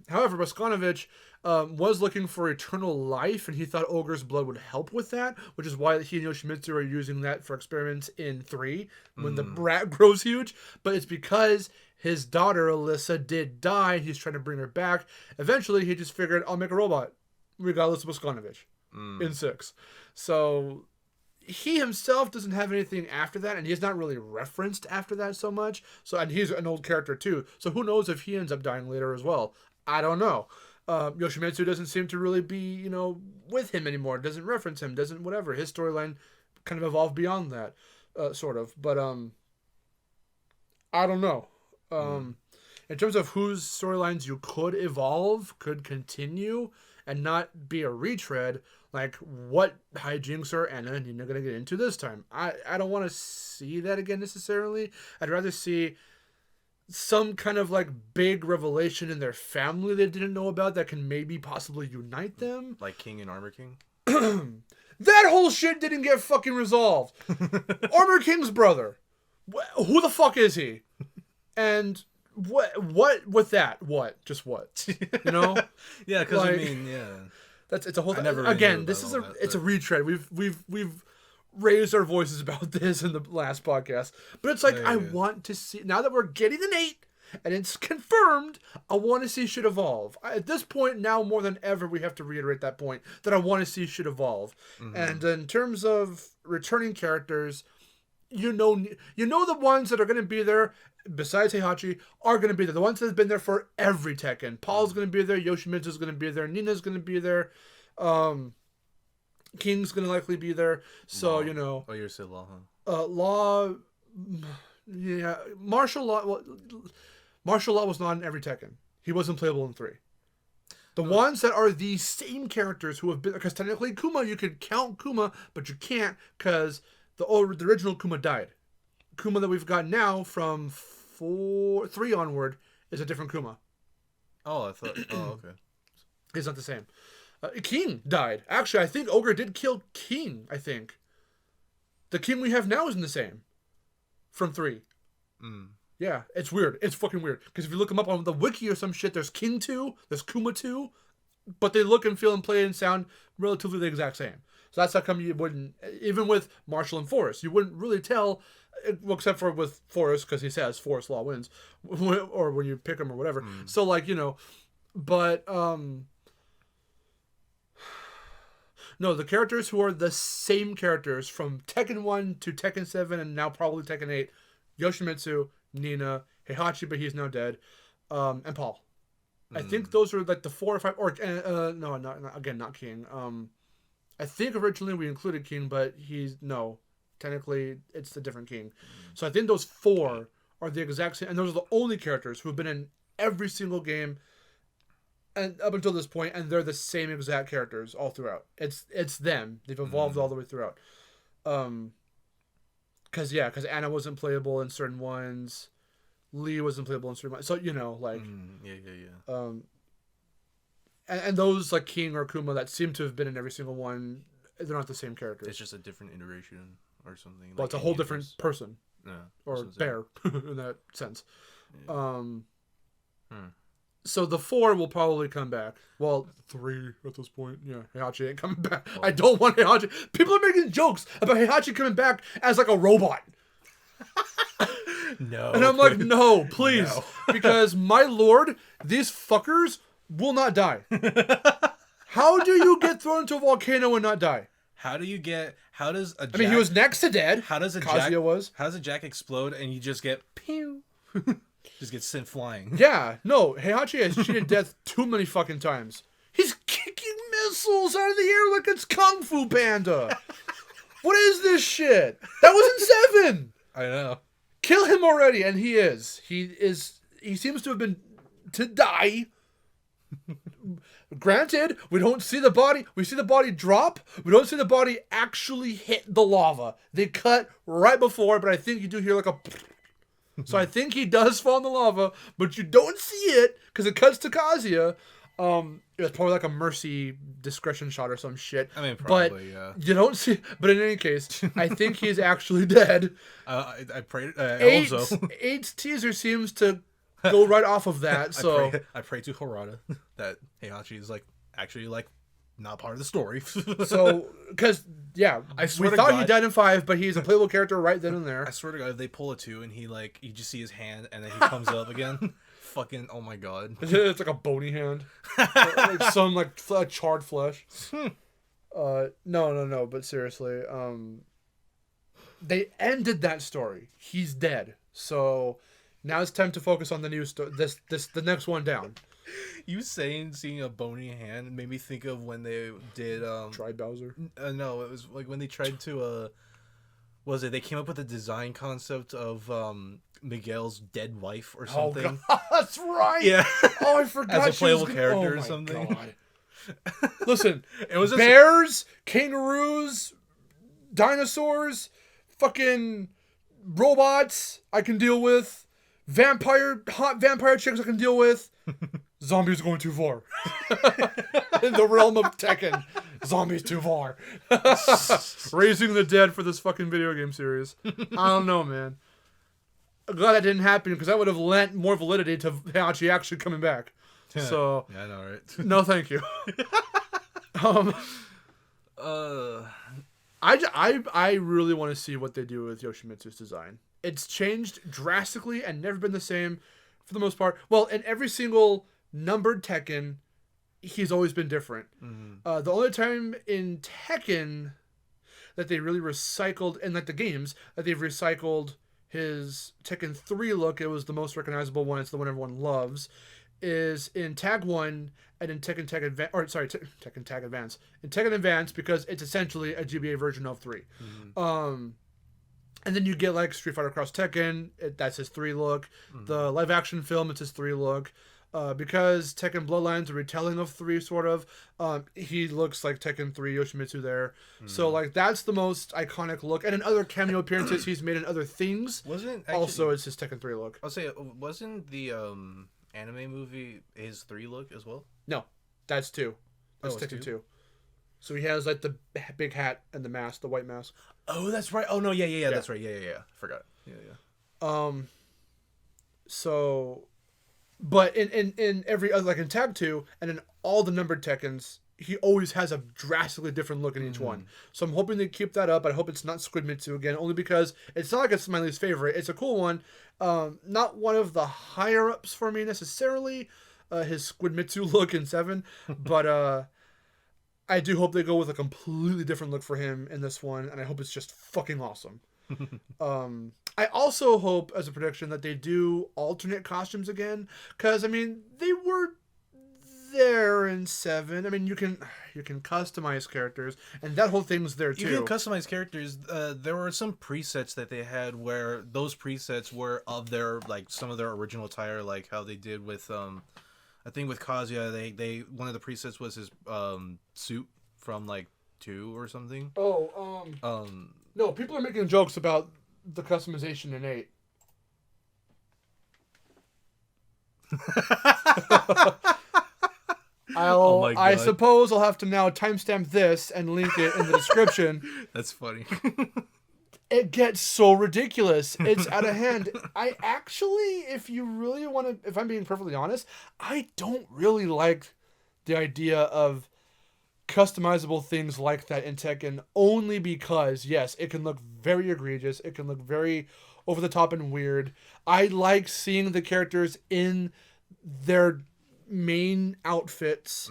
However, Bosconovich was looking for eternal life, and he thought Ogre's blood would help with that, which is why he and Yoshimitsu are using that for experiments in 3, when the brat grows huge. But it's because his daughter, Alyssa, did die, and he's trying to bring her back. Eventually, he just figured, I'll make a robot, regardless of Bosconovich, in 6. So he himself doesn't have anything after that, and he's not really referenced after that so much. So, and he's an old character too. So who knows if he ends up dying later as well? I don't know. Yoshimitsu doesn't seem to really be, with him anymore. Doesn't reference him. Doesn't whatever. His storyline kind of evolved beyond that, sort of. But I don't know. In terms of whose storylines you could evolve, could continue, and not be a retread. Like, what hijinks are Anna and Nina going to get into this time? I don't want to see that again necessarily. I'd rather see some kind of, like, big revelation in their family they didn't know about that can maybe possibly unite them. Like King and Armor King? That whole shit didn't get fucking resolved. Armor King's brother. Who the fuck is he? And what with that? What? Just what? Yeah, because like, yeah. It's a whole thing. Never really Again, this is it's a retread. We've raised our voices about this in the last podcast. But it's like, I want to see, now that we're getting an 8 and it's confirmed, I want to see shit evolve. At this point, now more than ever, we have to reiterate that point, that I want to see shit evolve. And in terms of returning characters, you know the ones that are going to be there, besides Heihachi, are going to be there. The ones that have been there for every Tekken. Paul's going to be there. Yoshimitsu's going to be there. Nina's going to be there. King's going to likely be there. So, Oh, you're saying Law, huh? Law... Yeah. Martial Law was not in every Tekken. He wasn't playable in 3. The ones that are the same characters who have been... Because technically Kuma, you could count Kuma, but you can't because the original Kuma died. Kuma that we've got now from 3 onward is a different Kuma. Oh, I thought... Oh, okay. He's not the same. King died. Actually, I think Ogre did kill King, I think. The King we have now isn't the same. From 3. Yeah, it's weird. It's fucking weird. Because if you look them up on the wiki or some shit, there's King 2, there's Kuma 2, but they look and feel and play and sound relatively the exact same. So that's how come you wouldn't... Even with Marshall and Forrest, you wouldn't really tell... Well, except for with Forrest, because he says Forrest Law wins, or when you pick him or whatever. So, like, but no, the characters who are the same characters from Tekken 1 to Tekken 7 and now probably Tekken 8, Yoshimitsu, Nina, Heihachi, but he's now dead, and Paul. I think those are like the 4 or 5, or no, not King. I think originally we included King, but technically it's a different King. So I think those 4 are the exact same, and those are the only characters who have been in every single game and up until this point, and they're the same exact characters all throughout. It's them. They've evolved all the way throughout. Because Anna wasn't playable in certain ones, Lee wasn't playable in certain ones. So and those like King or Kuma that seem to have been in every single one, they're not the same characters. It's just a different iteration or something. Well, it's a whole different person. Yeah. Or bear in that sense. Yeah. So the 4 will probably come back. Well, 3 at this point. Yeah, Heihachi ain't coming back. I don't want Heihachi. People are making jokes about Heihachi coming back as like a robot. No. And I'm like, no, please. No. Because my lord, these fuckers will not die. How do you get thrown into a volcano and not die? How does a jack... I mean, he was next to dead. How does a jack explode and you just get pew? Just get sent flying. Yeah, no, Heihachi has cheated death too many fucking times. He's kicking missiles out of the air like it's Kung Fu Panda. What is this shit? That was in 7. I know. Kill him already, and he is. He seems to have been to die. Granted, we don't see the body. We see the body drop. We don't see the body actually hit the lava. They cut right before, but I think you do hear like a... So I think he does fall in the lava, but you don't see it because it cuts to Kazuya. It's probably like a mercy discretion shot or some shit. I mean, probably, but yeah. you don't see. But in any case, I think he's actually dead. I pray. Also, Eight's teaser seems to go right off of that. So I pray to Harada that Heihachi is like actually like not part of the story. So because I swear we to thought God, he died in 5, but he's a playable character right then and there. I swear to God, if they pull a 2 and he like you just see his hand and then he comes up again, fucking oh my God, It's like a bony hand, like some like charred flesh. No, but seriously, they ended that story. He's dead. So now it's time to focus on the new story. The next one down. You seeing a bony hand made me think of when they did Try Bowser. no, it was like when they tried to they came up with a design concept of Miguel's dead wife or something. Oh God, that's right. Yeah. Oh, I forgot. As a playable character oh or my something. God. Listen, It was bears, kangaroos, dinosaurs, fucking robots I can deal with. Hot vampire chicks I can deal with. Zombies going too far. In the realm of Tekken, zombies too far. Raising the dead for this fucking video game series. I don't know, man. I'm glad that didn't happen because that would have lent more validity to Heihachi actually coming back. So yeah, I know, right? no, thank you. I really want to see what they do with Yoshimitsu's design. It's changed drastically and never been the same for the most part. Well, in every single numbered Tekken, he's always been different. Mm-hmm. The only time in Tekken that they really recycled, in like the games, that they've recycled his Tekken 3 look, it was the most recognizable one, it's the one everyone loves, is in Tag 1 and in Tekken Tag Advance, Tekken Tag Advance. In Tekken Advance, because it's essentially a GBA version of 3. Mm-hmm. And then you get like Street Fighter Cross Tekken, that's his 3 look. Mm-hmm. The live action film, it's his 3 look. Because Tekken Bloodlines a retelling of 3 sort of, he looks like Tekken 3 Yoshimitsu there. Mm-hmm. So like that's the most iconic look. And in other cameo appearances he's made in other things. Also it's his Tekken 3 look. I'll say, wasn't the anime movie his 3 look as well? No, that's 2. That's Tekken 2. So he has like the big hat and the mask, the white mask. Oh, that's right. Oh no, yeah. That's right. Yeah. Forgot. Yeah. So, but in every other, like in Tag 2 and in all the numbered Tekkens, he always has a drastically different look in each one. So I'm hoping they keep that up. I hope it's not Squid Mitsu again, only because it's not like it's my least favorite. It's a cool one. Not one of the higher ups for me necessarily. His Squid Mitsu look in 7, but I do hope they go with a completely different look for him in this one, and I hope it's just fucking awesome. I also hope, as a prediction, that they do alternate costumes again, because I mean they were there in 7. I mean you can customize characters, and that whole thing's there too. You can customize characters. There were some presets that they had where those presets were of their like some of their original attire, like how they did with I think with Kazuya, they one of the presets was his suit from like 2 or something. No, people are making jokes about the customization in 8. I suppose I'll have to now timestamp this and link it in the description. That's funny. It gets so ridiculous. It's out of hand. I actually, if you really want to, if I'm being perfectly honest, I don't really like the idea of customizable things like that in Tekken, only because, yes, it can look very egregious. It can look very over the top and weird. I like seeing the characters in their main outfits.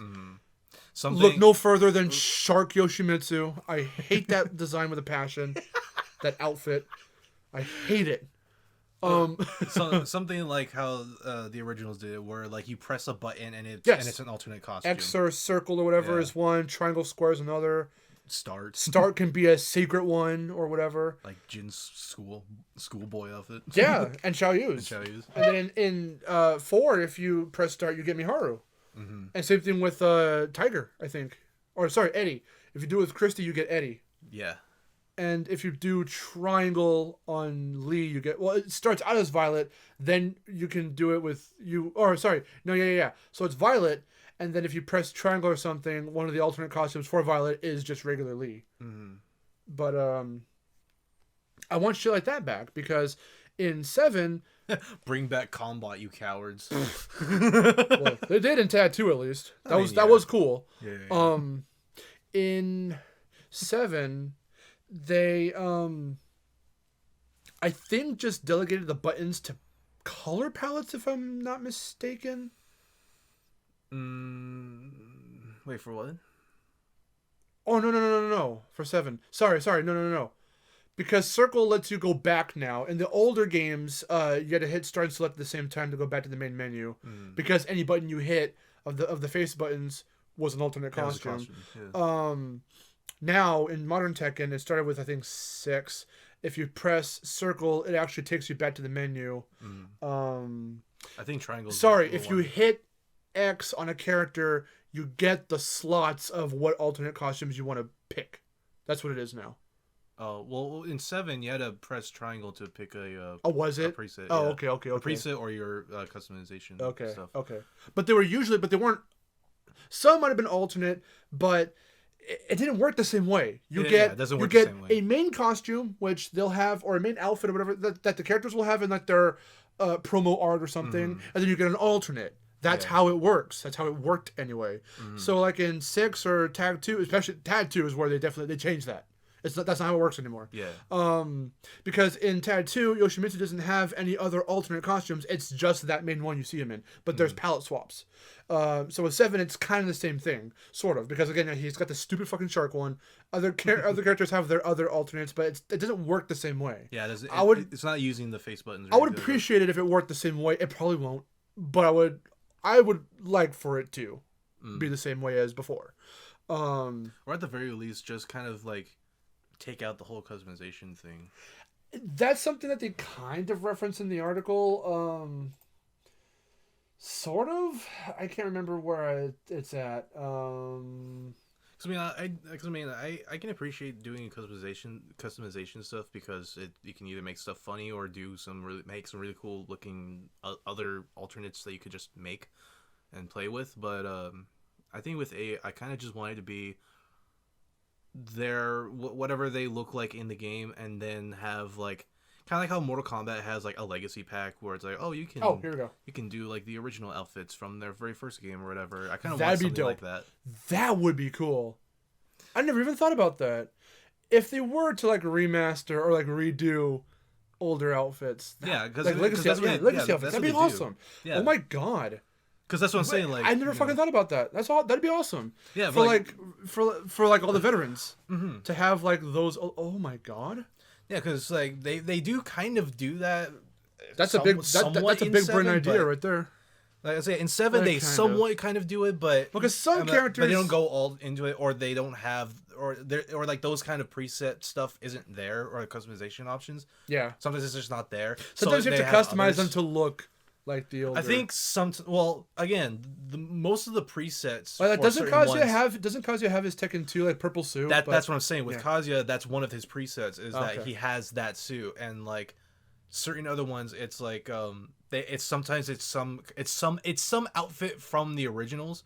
Look no further than Shark Yoshimitsu. I hate that design with a passion. That outfit, I hate it. Something like how the originals did it, where like you press a button and it's an alternate costume. X or circle or whatever is one. Triangle square is another. Start can be a secret one or whatever. Like Jin's schoolboy outfit. Yeah, and Xiaoyu's. And then in 4, if you press start, you get Miharu. Mm-hmm. And same thing with Tiger, I think. Or sorry, Eddie. If you do it with Christy, you get Eddie. Yeah. And if you do triangle on Lee, you get, well, it starts out as Violet, then you can do it with you, or sorry, no, yeah. So it's Violet, and then if you press triangle or something, one of the alternate costumes for Violet is just regular Lee. Mm-hmm. But I want shit like that back, because in 7... Bring back combat, you cowards. Well, they did in Tattoo at least. That was cool. Yeah. In 7... they I think just delegated the buttons to color palettes, if I'm not mistaken. Wait, for what? Oh, no. For 7. Sorry, no. Because circle lets you go back now. In the older games, you had to hit start and select at the same time to go back to the main menu. Because any button you hit of the face buttons was an alternate costume. Yeah. Now, in modern Tekken, it started with, I think, 6. If you press circle, it actually takes you back to the menu. I think triangle. Sorry, if you hit X on a character, you get the slots of what alternate costumes you want to pick. That's what it is now. Oh, well, in 7, you had to press triangle to pick a was it? A preset. Oh, yeah. okay. A preset or your customization stuff. Okay. But they weren't, some might have been alternate, but it didn't work the same way. It doesn't work the same way. A main costume, which they'll have, or a main outfit or whatever that the characters will have in like their promo art or something, and then you get an alternate. That's how it works. That's how it worked anyway. So like in 6 or Tag 2, especially Tag 2 is where they changed that. That's not how it works anymore. Yeah. Because in Tag 2, Yoshimitsu doesn't have any other alternate costumes. It's just that main one you see him in. But there's palette swaps. So with 7, it's kind of the same thing, sort of. Because again, he's got the stupid fucking shark one. Other characters have their other alternates, but it doesn't work the same way. Yeah, it's not using the face buttons. I would appreciate it if it worked the same way. It probably won't, but I would like for it to be the same way as before. Or at the very least, just kind of like take out the whole customization thing. That's something that they kind of reference in the article. Sort of. I can't remember where it's at. I can appreciate doing customization stuff because you can either make stuff funny or make some really cool looking other alternates that you could just make and play with. But I think with 8, I kind of just wanted to be whatever they look like in the game, and then have like kind of like how Mortal Kombat has like a legacy pack where it's like, here we go. You can do like the original outfits from their very first game or whatever. I kind of want something like that. That would be cool. I never even thought about that. If they were to like remaster or like redo older outfits, because like legacy outfits, that'd be awesome. Yeah. Oh my god. Because that's what I'm saying. Like, I never fucking thought about that. That'd be awesome. Yeah, for all the veterans to have like those. Oh my god. Yeah, because like they do kind of do that. That's a big brain idea right there. Like I say, in 7 they somewhat kind of do it, but because some characters but they don't go all into it, or they don't have, or like those kind of preset stuff isn't there, or customization options. Yeah, sometimes it's just not there. Sometimes you have to customize them to look like the older. I think again, most of the presets. Well, doesn't Kazuya have his Tekken 2 like purple suit? That's what I'm saying. With Kazuya, that's one of his presets is that he has that suit, and like certain other ones, it's like it's some outfit from the originals,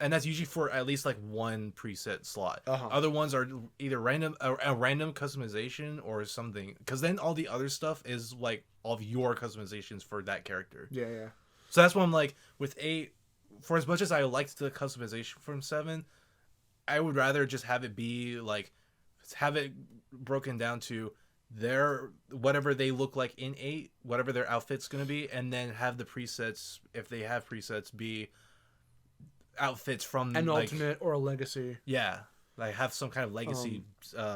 and that's usually for at least like one preset slot. Other ones are either a random customization or something, because then all the other stuff is like all of your customizations for that character. Yeah. So that's why I'm like, with 8, for as much as I liked the customization from 7, I would rather just have it be like, have it broken down to their whatever they look like in 8, whatever their outfit's gonna be, and then have the presets, if they have presets, be outfits from an alternate or a legacy. Yeah, like have some kind of legacy.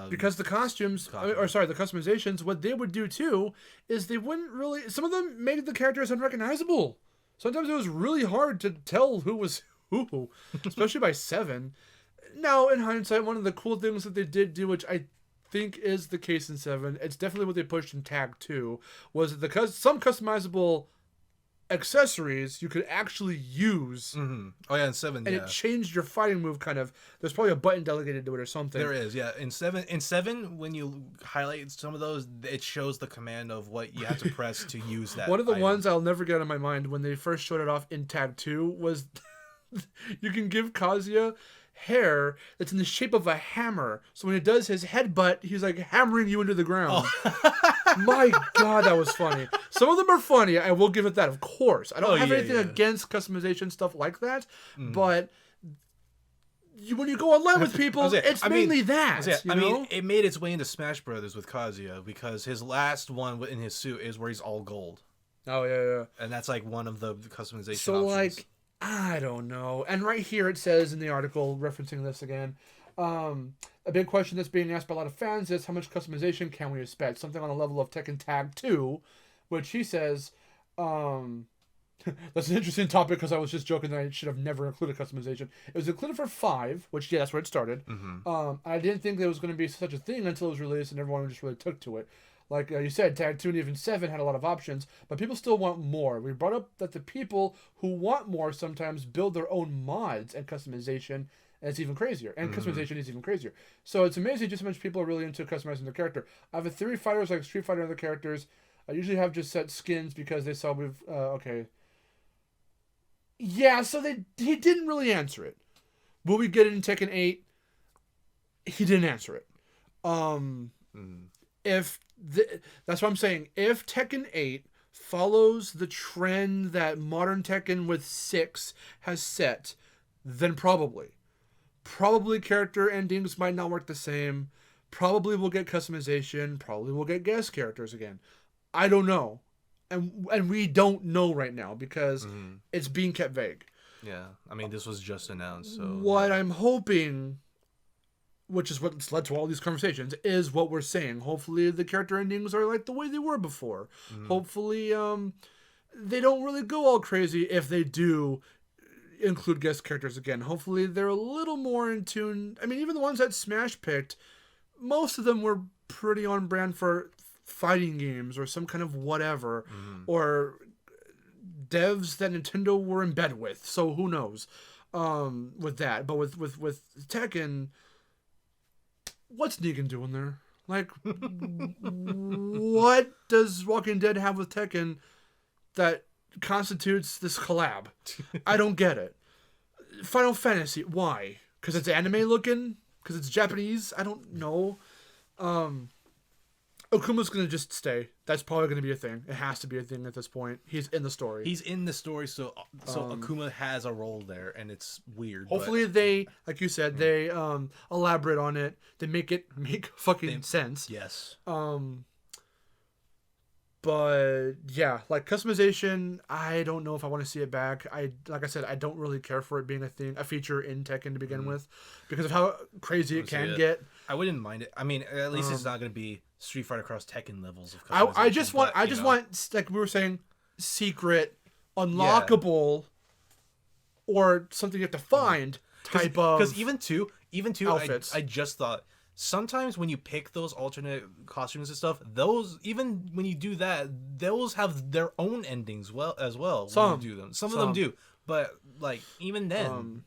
Because the costumes, the customizations, what they would do too is they wouldn't really. Some of them made the characters unrecognizable. Sometimes it was really hard to tell who was who, especially by 7. Now, in hindsight, one of the cool things that they did do, which I think is the case in 7, it's definitely what they pushed in Tag 2, was some customizable accessories you could actually use. Mm-hmm. Oh yeah, in 7, And yeah. it changed your fighting move kind of. There's probably a button delegated to it or something. There is, yeah. In 7, when you highlight some of those, it shows the command of what you have to press to use that. One of the item. ones I'll never get out of my mind when they first showed it off in Tag 2 was you can give Kazuya hair that's in the shape of a hammer. So when he does his headbutt, he's like hammering you into the ground. My God, that was funny. Some of them are funny. I will give it that, of course. I don't have anything against customization stuff like that, but when you go online with people, it's mainly that. I mean, it made its way into Smash Brothers with Kazuya because his last one in his suit is where he's all gold. Oh, yeah. And that's like one of the customization So, options. like, I don't know. And right here it says in the article, referencing this again, a big question that's being asked by a lot of fans is how much customization can we expect? Something on the level of Tekken Tag 2, which he says, that's an interesting topic because I was just joking that I should have never included customization. It was included for 5, which, yeah, that's where it started. I didn't think there was going to be such a thing until it was released and everyone just really took to it. Like you said, Tag 2 and even 7 had a lot of options, but people still want more. We brought up that the people who want more sometimes build their own mods and customization, and it's even crazier. And customization is even crazier. So it's amazing just how much people are really into customizing their character. I have a theory fighters like Street Fighter and other characters. I usually have just set skins because they saw we've... okay. Yeah, so he didn't really answer it. Will we get it in Tekken 8? He didn't answer it. That's what I'm saying. If Tekken 8 follows the trend that modern Tekken with 6 has set, then probably. Probably character endings might not work the same. Probably we'll get customization. Probably we'll get guest characters again. I don't know. And we don't know right now because it's being kept vague. Yeah. I mean, this was just announced, so... What I'm hoping... which is what's led to all these conversations, is what we're saying. Hopefully the character endings are like the way they were before. Hopefully they don't really go all crazy if they do include guest characters again. Hopefully they're a little more in tune. I mean, even the ones that Smash picked, most of them were pretty on brand for fighting games or some kind of whatever, or devs that Nintendo were in bed with. So who knows with that. But with Tekken... what's Negan doing there? Like, what does Walking Dead have with Tekken that constitutes this collab? I don't get it. Final Fantasy, why? Because it's anime looking? Because it's Japanese? I don't know. Okuma's going to just stay. That's probably going to be a thing. It has to be a thing at this point. He's in the story. He's in the story, so Akuma has a role there, and it's weird. Hopefully they, like you said, they elaborate on it. They make it make fucking sense. Yes. But yeah, like customization, I don't know if I want to see it back. Like I said, I don't really care for it being a feature in Tekken to begin with, because of how crazy it can get. I wouldn't mind it. I mean, at least it's not going to be Street Fighter Cross Tekken levels of customization. I just want, like we were saying, secret, unlockable, or something you have to find type of. Because even two outfits. I just thought. Sometimes when you pick those alternate costumes and stuff, those, even when you do that, those have their own endings as well. Some when you do them. Some of them do, but like even then,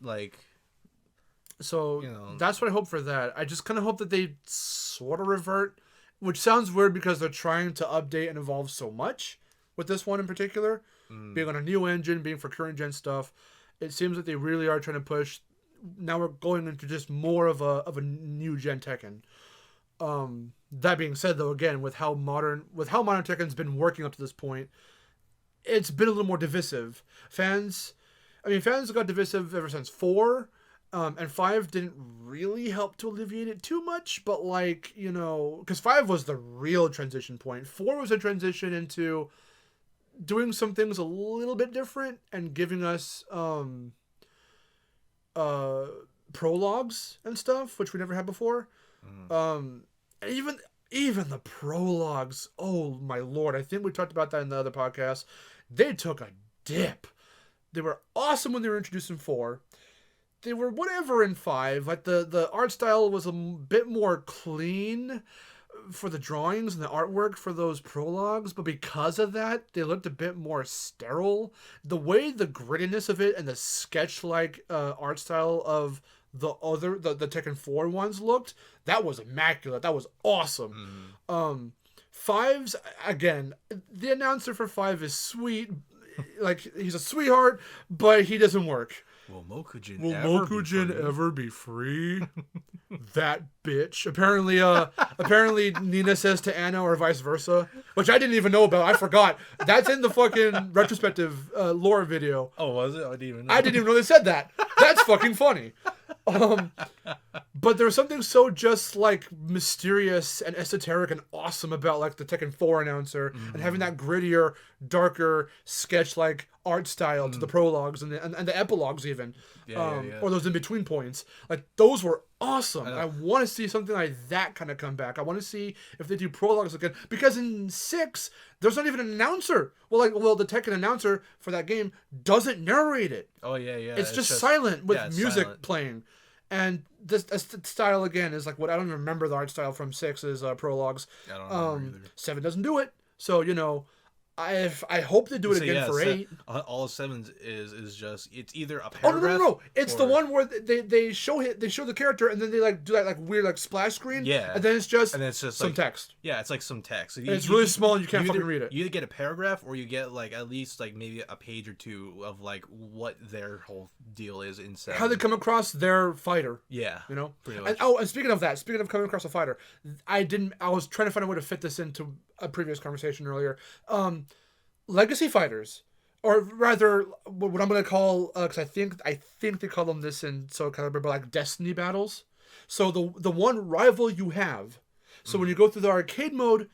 so that's what I hope for that. I just kind of hope that they sort of revert, which sounds weird because they're trying to update and evolve so much with this one in particular, being on a new engine, being for current gen stuff. It seems that they really are trying to push. Now we're going into just more of a new gen Tekken. That being said, though, again, with how modern Tekken's been working up to this point, it's been a little more divisive. Fans got divisive ever since 4, and 5 didn't really help to alleviate it too much. But because 5 was the real transition point. 4 was a transition into doing some things a little bit different and giving us prologues and stuff, which we never had before. And even the prologues, oh my lord, I think we talked about that in the other podcast. They took a dip. They were awesome when they were introduced in 4. They were whatever in 5. Like the art style was a bit more clean. for the drawings and the artwork for those prologues, but because of that, they looked a bit more sterile. The way the grittiness of it and the sketch-like art style of the Tekken 4 ones looked, that was immaculate. That was awesome. Five's, again, the announcer for 5 is sweet. Like, he's a sweetheart, but he doesn't work. Will Mokujin ever be free? That bitch. Apparently Nina says to Anna or vice versa, which I didn't even know about. I forgot. That's in the fucking retrospective lore video. Oh, was it? I didn't even know they said that. That's fucking funny. But there was something so just like mysterious and esoteric and awesome about like the Tekken 4 announcer and having that grittier, darker, sketch-like art style to the prologues and the epilogues even, or those in between points. Like those were awesome. I want to see something like that kind of come back. I want to see if they do prologues again, because in 6 there's not even an announcer. Well, the Tekken announcer for that game doesn't narrate it. Oh yeah. It's just silent with music playing. And this style again is like what I don't even remember the art style from 6's prologues. I don't know either. 7 doesn't do it, so I hope they do it again for 8. All of 7's is just it's either a paragraph. Oh no! It's the one where they show the character and then they like do that like weird like splash screen. Yeah. And then it's just some like, text. Yeah, it's like some text. And it's really small and you can't fucking read it. You either get a paragraph or you get like at least like maybe a page or two of like what their whole deal is in 7. How they come across their fighter. Yeah. Pretty much. And speaking of coming across a fighter, I was trying to find a way to fit this into a previous conversation earlier. Legacy fighters, or rather, what I'm going to call, because I think they call them this in Soul Calibur, but like destiny battles. So the one rival you have. So when you go through the arcade mode,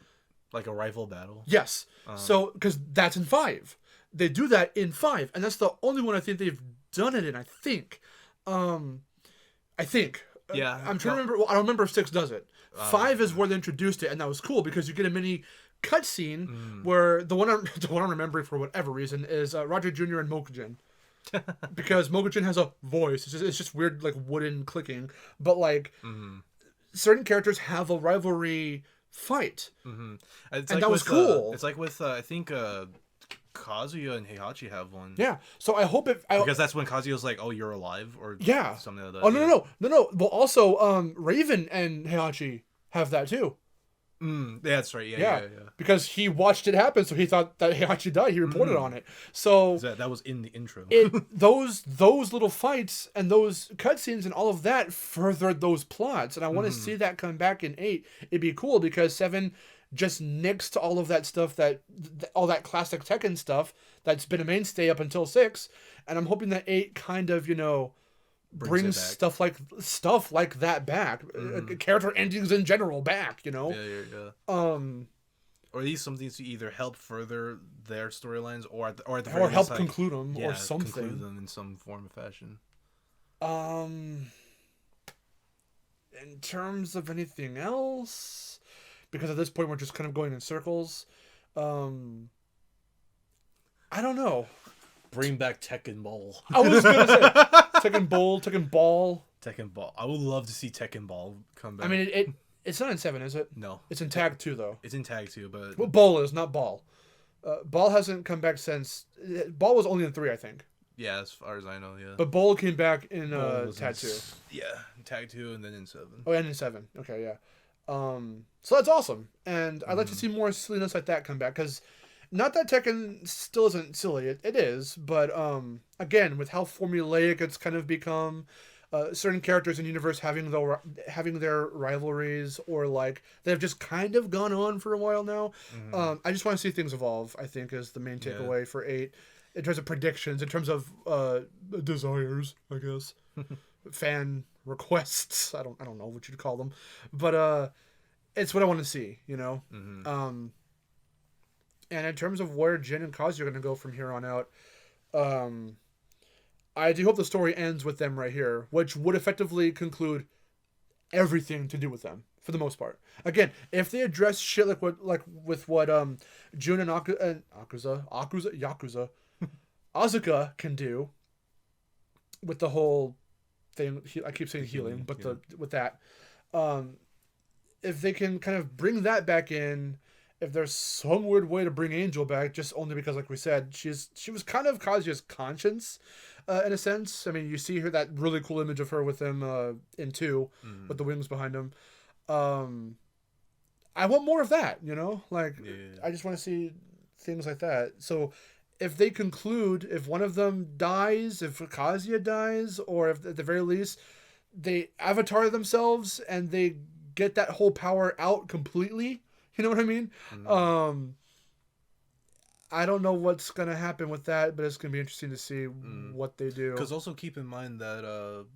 like a rival battle. Yes. So because that's in 5, they do that in 5, and that's the only one I think they've done it in. I think. Yeah. I'm trying to remember. Well, I don't remember if 6 does it. 5 is where they introduced it, and that was cool because you get a mini cutscene where the one I'm remembering for whatever reason is Roger Jr. and Mokujin, because Mokujin has a voice. It's just weird like wooden clicking, but like certain characters have a rivalry fight, and like that was cool. It's like with I think Kazuya and Heihachi have one. Yeah, so I hope because that's when Kazuya's like, "Oh, you're alive," or something like that. Oh no. Well, also Raven and Heihachi have that too. Yeah, that's right. Yeah. Because he watched it happen, so he thought that Heihachi died. He reported on it. So that was in the intro. Those little fights and those cutscenes and all of that furthered those plots, and I want to see that come back in 8. It'd be cool because 7 just nixed all of that stuff, all that classic Tekken stuff that's been a mainstay up until 6, and I'm hoping that 8 kind of brings stuff like that back, character endings in general back, Yeah. Or at least something to either help further their storylines, or at the very help least, conclude them, or something. Conclude them in some form or fashion. In terms of anything else, because at this point we're just kind of going in circles. I don't know. Bring back Tekken Ball. I was gonna say Tekken Ball. Tekken Ball. I would love to see Tekken Ball come back. I mean, it's not in 7, is it? No. It's in Tag 2 though. It's in Tag 2, but well, Ball is not Ball. Ball hasn't come back since. Ball was only in 3, I think. Yeah, as far as I know, yeah. But Ball came back in Tag 2. Yeah, Tag 2 and then in 7. Oh, and in 7. Okay, yeah. So that's awesome, and I'd like to see more silliness like that come back, because not that Tekken still isn't silly, it is, but again, with how formulaic it's kind of become, certain characters in the universe having their rivalries, or like they've just kind of gone on for a while now. I just want to see things evolve, I think, is the main takeaway for 8, in terms of predictions, in terms of desires, I guess. Fan requests, I don't know what you'd call them, but it's what I want to see, and in terms of where Jin and Kazuya are going to go from here on out, I do hope the story ends with them right here, which would effectively conclude everything to do with them for the most part. Again, if they address shit like with what Jun and Asuka can do with the whole thing. I keep saying healing, but with that, if they can kind of bring that back in, if there's some weird way to bring Angel back, just only because, like we said, she was kind of Kazuya's conscience, in a sense. I mean, you see her, that really cool image of her with him in 2, with the wings behind him. I want more of that, you know? Like, I just want to see things like that. So, if they conclude, if one of them dies, if Kazuya dies, or if at the very least they avatar themselves and they get that whole power out completely, you know what I mean? I don't know what's going to happen with that, but it's going to be interesting to see what they do. Because also keep in mind that,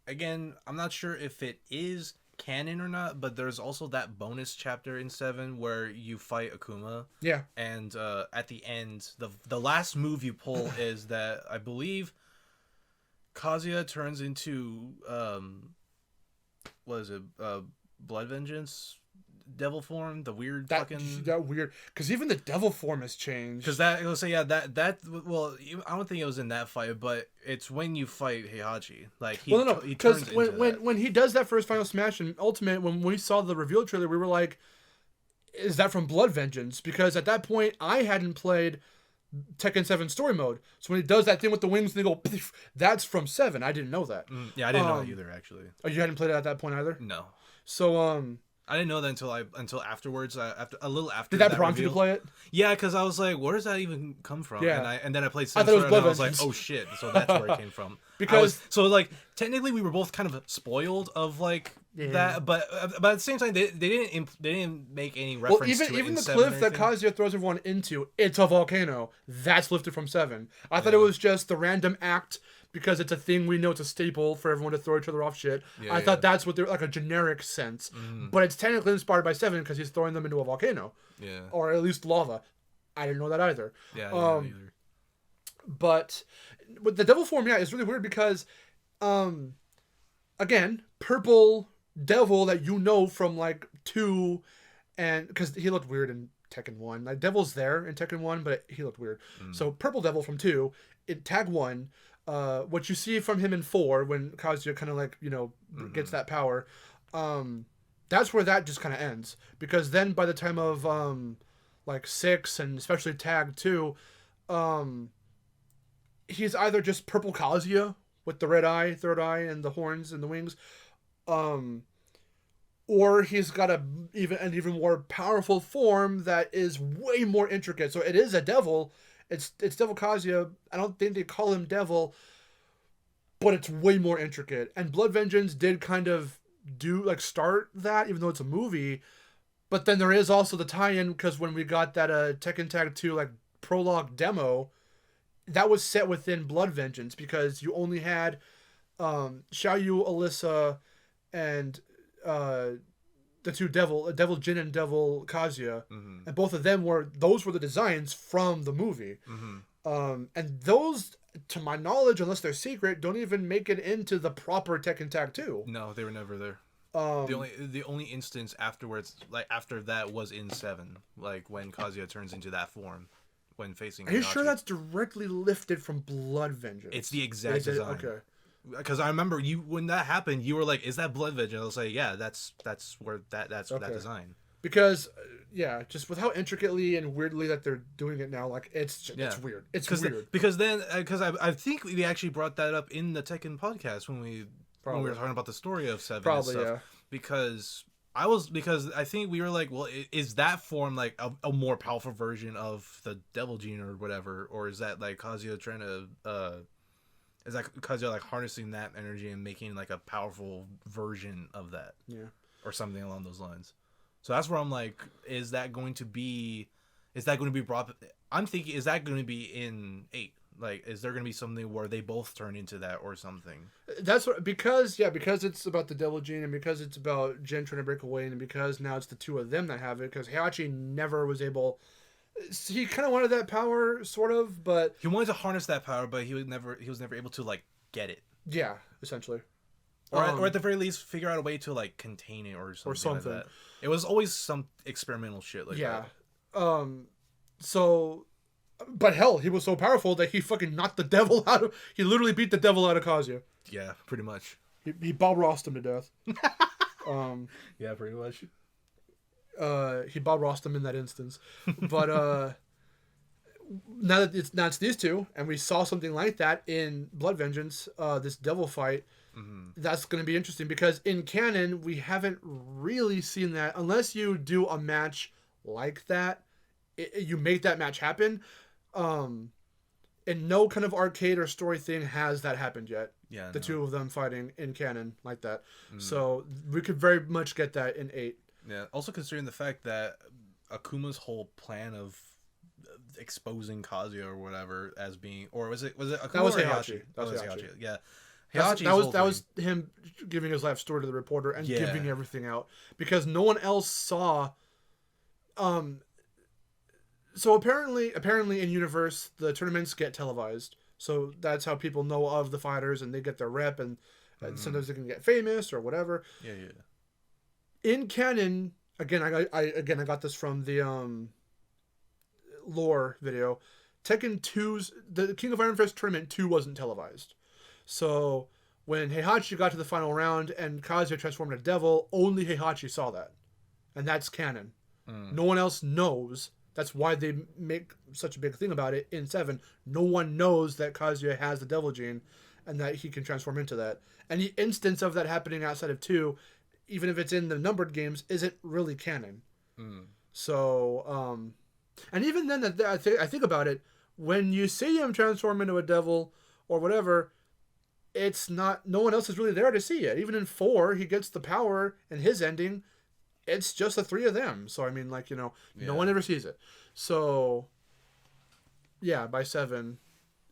again, I'm not sure if it is canon or not, but there's also that bonus chapter in 7 where you fight Akuma. Yeah. And at the end, the last move you pull is that I believe Kazuya turns into what is it? Blood Vengeance devil form, the weird that weird, because even the devil form has changed. Because that, let's say, yeah, that well, I don't think it was in that fight, but it's when you fight Heihachi, like because when he does that first final smash in Ultimate, when we saw the reveal trailer, we were like, is that from Blood Vengeance? Because at that point I hadn't played Tekken 7 story mode, so when he does that thing with the wings and they go, that's from 7. I didn't know that. Yeah, I didn't know that either, actually. Oh, you hadn't played it at that point either? No. So I didn't know that until afterwards. After a little after. Did that prompt you to play it? Yeah, because I was like, "Where does that even come from?" Yeah. And then I played. I thought it was Blood and I was Vengeance. like, "Oh shit!" So that's where it came from. Because like technically we were both kind of spoiled of like that, but at the same time they didn't make any reference to it. Even in the 7 cliff that Kazuya throws everyone into, it's a volcano. That's lifted from 7. I thought it was just the random act. Because it's a thing we know, it's a staple for everyone to throw each other off shit. I thought that's what they're like, a generic sense. But it's technically inspired by 7 because he's throwing them into a volcano. Yeah. Or at least lava. I didn't know that either. Yeah, I didn't know either. But with the devil form, it's really weird because, again, purple devil that you know from like 2, and because he looked weird in Tekken 1. Like, Devil's there in Tekken 1, but he looked weird. So purple devil from 2, in Tag 1. What you see from him in 4 when Kazuya kind of like, gets that power, that's where that just kind of ends. Because then by the time of like 6 and especially Tag 2, he's either just purple Kazuya with the red eye, third eye, and the horns and the wings, or he's got an even more powerful form that is way more intricate. So it is a devil. It's Devil Kazuya. I don't think they call him Devil, but it's way more intricate. And Blood Vengeance did kind of start that, even though it's a movie. But then there is also the tie-in, because when we got that Tekken Tag 2 prologue demo, that was set within Blood Vengeance because you only had Xiaoyu, Alyssa, and the two Devil Jin and Devil Kazuya, and both of them were the designs from the movie, and those, to my knowledge, unless they're secret, don't even make it into the proper Tekken Tag 2. No, they were never there. The only instance afterwards, after that, was in 7, when Kazuya turns into that form when facing. Are you sure that's directly lifted from Blood Vengeance? It's the exact design. Okay. Because I remember when that happened, you were like, "Is that Blood Vengeance?" I was like, "Yeah, that's where that's that design." Because just with how intricately and weirdly that they're doing it now, it's weird. It's weird. Because I think we actually brought that up in the Tekken podcast when we were talking about the story of 7. Probably, and stuff. Yeah. Because I think we were like, well, is that form a more powerful version of the Devil Gene or whatever, or is that Kazuya trying to is that Kazuya harnessing that energy and making a powerful version of that? Yeah. Or something along those lines. So that's where I'm like, is that going to be brought? I'm thinking, is that going to be in 8? Is there going to be something where they both turn into that or something? That's what, because it's about the Devil Gene, and because it's about Jin trying to break away, and because now it's the two of them that have it, because Heihachi never was able. He kind of wanted that power, sort of, but he wanted to harness that power, but he was never able to get it. Yeah, essentially, or at the very least figure out a way to contain it or something. Like that. It was always some experimental shit that. Yeah. So, but hell, he was so powerful that he fucking knocked the devil out of. He literally beat the devil out of Kazuya. Yeah, pretty much. He Bob Rossed him to death. Yeah, pretty much. He Bob Rossed them in that instance. But now that it's these two, and we saw something like that in Blood Vengeance, this devil fight, that's going to be interesting because in canon we haven't really seen that unless you do a match like that. You make that match happen. And no kind of arcade or story thing has that happened yet. Yeah, the two of them fighting in canon like that. So we could very much get that in 8. Yeah. Also considering the fact that Akuma's whole plan of exposing Kazuya or whatever as being, or was it Akuma That was or Heihachi. That was Heihachi. Yeah. That was him giving his life story to the reporter and giving everything out because no one else saw. So apparently in universe the tournaments get televised, so that's how people know of the fighters and they get their rep and sometimes they can get famous or whatever. Yeah. In canon, again, I got this from the lore video. Tekken 2's the King of Iron Fist tournament 2 wasn't televised. So when Heihachi got to the final round and Kazuya transformed into devil, only Heihachi saw that. And that's canon. No one else knows. That's why they make such a big thing about it in 7. No one knows that Kazuya has the devil gene and that he can transform into that. Any instance of that happening outside of 2, even if it's in the numbered games, isn't really canon. So, and even then, I think about it, when you see him transform into a devil or whatever, it's not, no one else is really there to see it. Even in 4, he gets the power and his ending, it's just the 3 of them. So, I mean, like, no one ever sees it. So, yeah, by 7,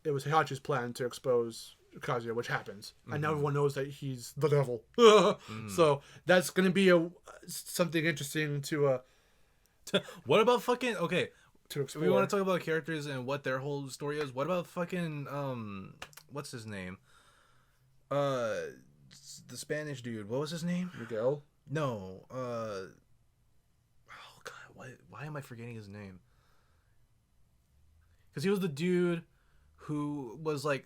it was Heihachi's plan to expose Kazuya, which happens. And now everyone knows that he's the devil. So, that's going to be something interesting to... What about fucking... Okay, to explore. We want to talk about characters and what their whole story is. What about fucking... what's his name? The Spanish dude. What was his name? Miguel? No. Oh god, why am I forgetting his name? Because he was the dude who was like,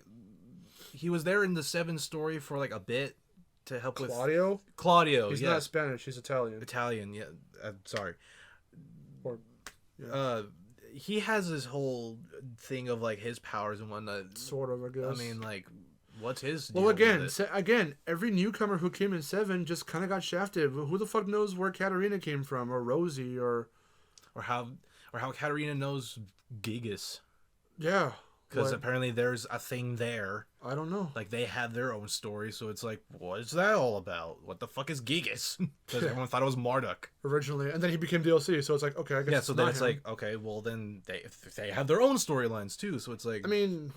he was there in the 7 story for like a bit to help with Claudio. He's not Spanish. He's Italian. Yeah. Sorry. Or, yeah. He has this whole thing of like his powers and whatnot. Sort of, I guess. I mean, like, what's his deal? Well, again, every newcomer who came in 7 just kind of got shafted. Who the fuck knows where Katarina came from, or Rosie, or how Katarina knows Gigas? Yeah, because apparently there's a thing there. I don't know. Like they have their own story, so it's like, what is that all about? What the fuck is Gigas? Because everyone thought it was Marduk originally, and then he became DLC. So it's like, okay, I guess. Yeah, so then it's like, okay, well then they have their own storylines too. So it's like, I mean.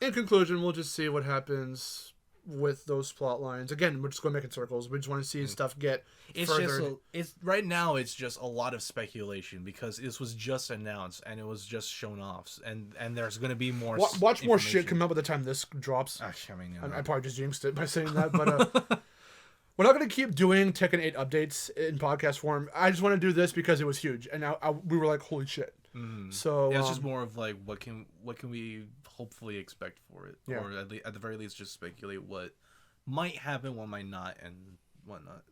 In conclusion, we'll just see what happens with those plot lines. Again, we're just going to make it circles. We just want to see stuff get furthered. Right now, it's just a lot of speculation because this was just announced and it was just shown off, and there's going to be more. Watch more shit come out by the time this drops. I mean, I probably just jinxed it by saying that, but we're not going to keep doing Tekken 8 updates in podcast form. I just want to do this because it was huge, and we were like, holy shit. So yeah, it's just more of like what can we hopefully expect for it, or at the very least just speculate what might happen, what might not, and whatnot.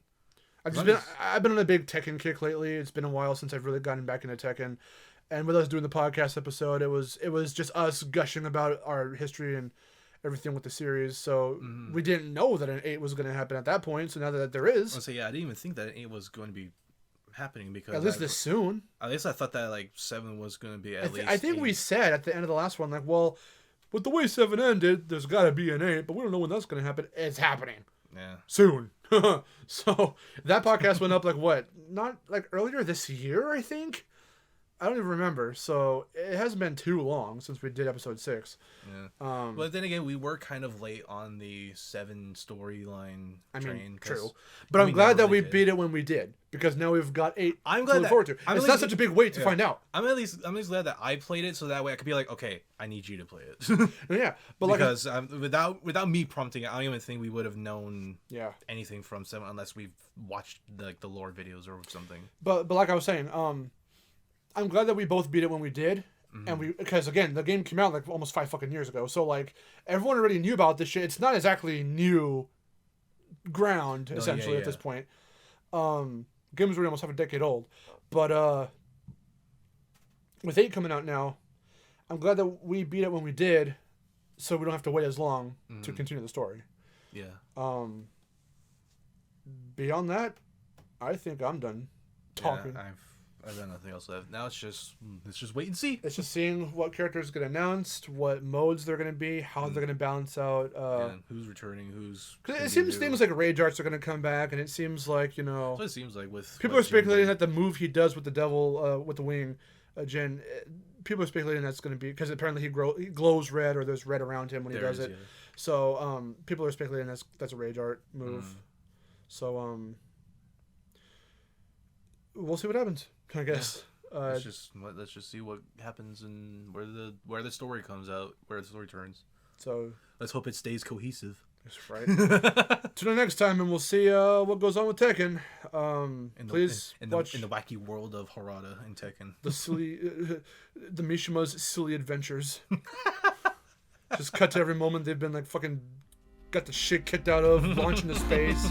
I've been on a big Tekken kick lately. It's been a while since I've really gotten back into Tekken, and with us doing the podcast episode, it was just us gushing about our history and everything with the series. So we didn't know that an 8 was going to happen at that point. So now that there is, I didn't even think that an 8 was going to be happening because at least this soon. At least I thought that like 7 was going to be at least. I think 8. We said at the end of the last one, like, well, with the way 7 ended, there's got to be an 8, but we don't know when that's going to happen. It's happening. Yeah. Soon. So that podcast went up like what? Not like earlier this year, I think. I don't even remember. So it hasn't been too long since we did episode 6. Yeah. But then again, we were kind of late on the 7 storyline train. True. But I'm glad that we beat it when we did, because now we've got 8 I'm glad to look forward to. It's not such a big wait to find out. I'm at least glad that I played it, so that way I could be like, okay, I need you to play it. Yeah, but because without me prompting it, I don't even think we would have known anything from 7 unless we've watched the lore videos or something. But like I was saying, I'm glad that we both beat it when we did, and because again, the game came out like almost 5 fucking years ago, so like everyone already knew about this shit. It's not exactly new ground essentially at this point. Games were almost half a decade old, but with 8 coming out now, I'm glad that we beat it when we did, so we don't have to wait as long to continue the story. Yeah. Beyond that, I think I'm done talking. Yeah, I've got nothing else left. Now let's just wait and see. It's just seeing what characters get announced, what modes they're going to be, how they're going to balance out. And who's returning, who's... Cause it seems like Rage Arts are going to come back, and it seems like, That's what it seems like with... People are speculating that the move he does with the devil, with the wing, Jin, people are speculating that's going to be... Because apparently he glows red, or there's red around him when he does it. Yeah. So, people are speculating that's a Rage Art move. So, we'll see what happens, I guess. Yeah. Let's just see what happens and where the story comes out, where the story turns. So let's hope it stays cohesive. That's right. Tune in next time, and we'll see what goes on with Tekken. Please watch in the wacky world of Harada and Tekken. The silly, the Mishima's silly adventures. Just cut to every moment they've been like fucking got the shit kicked out of, launched into space.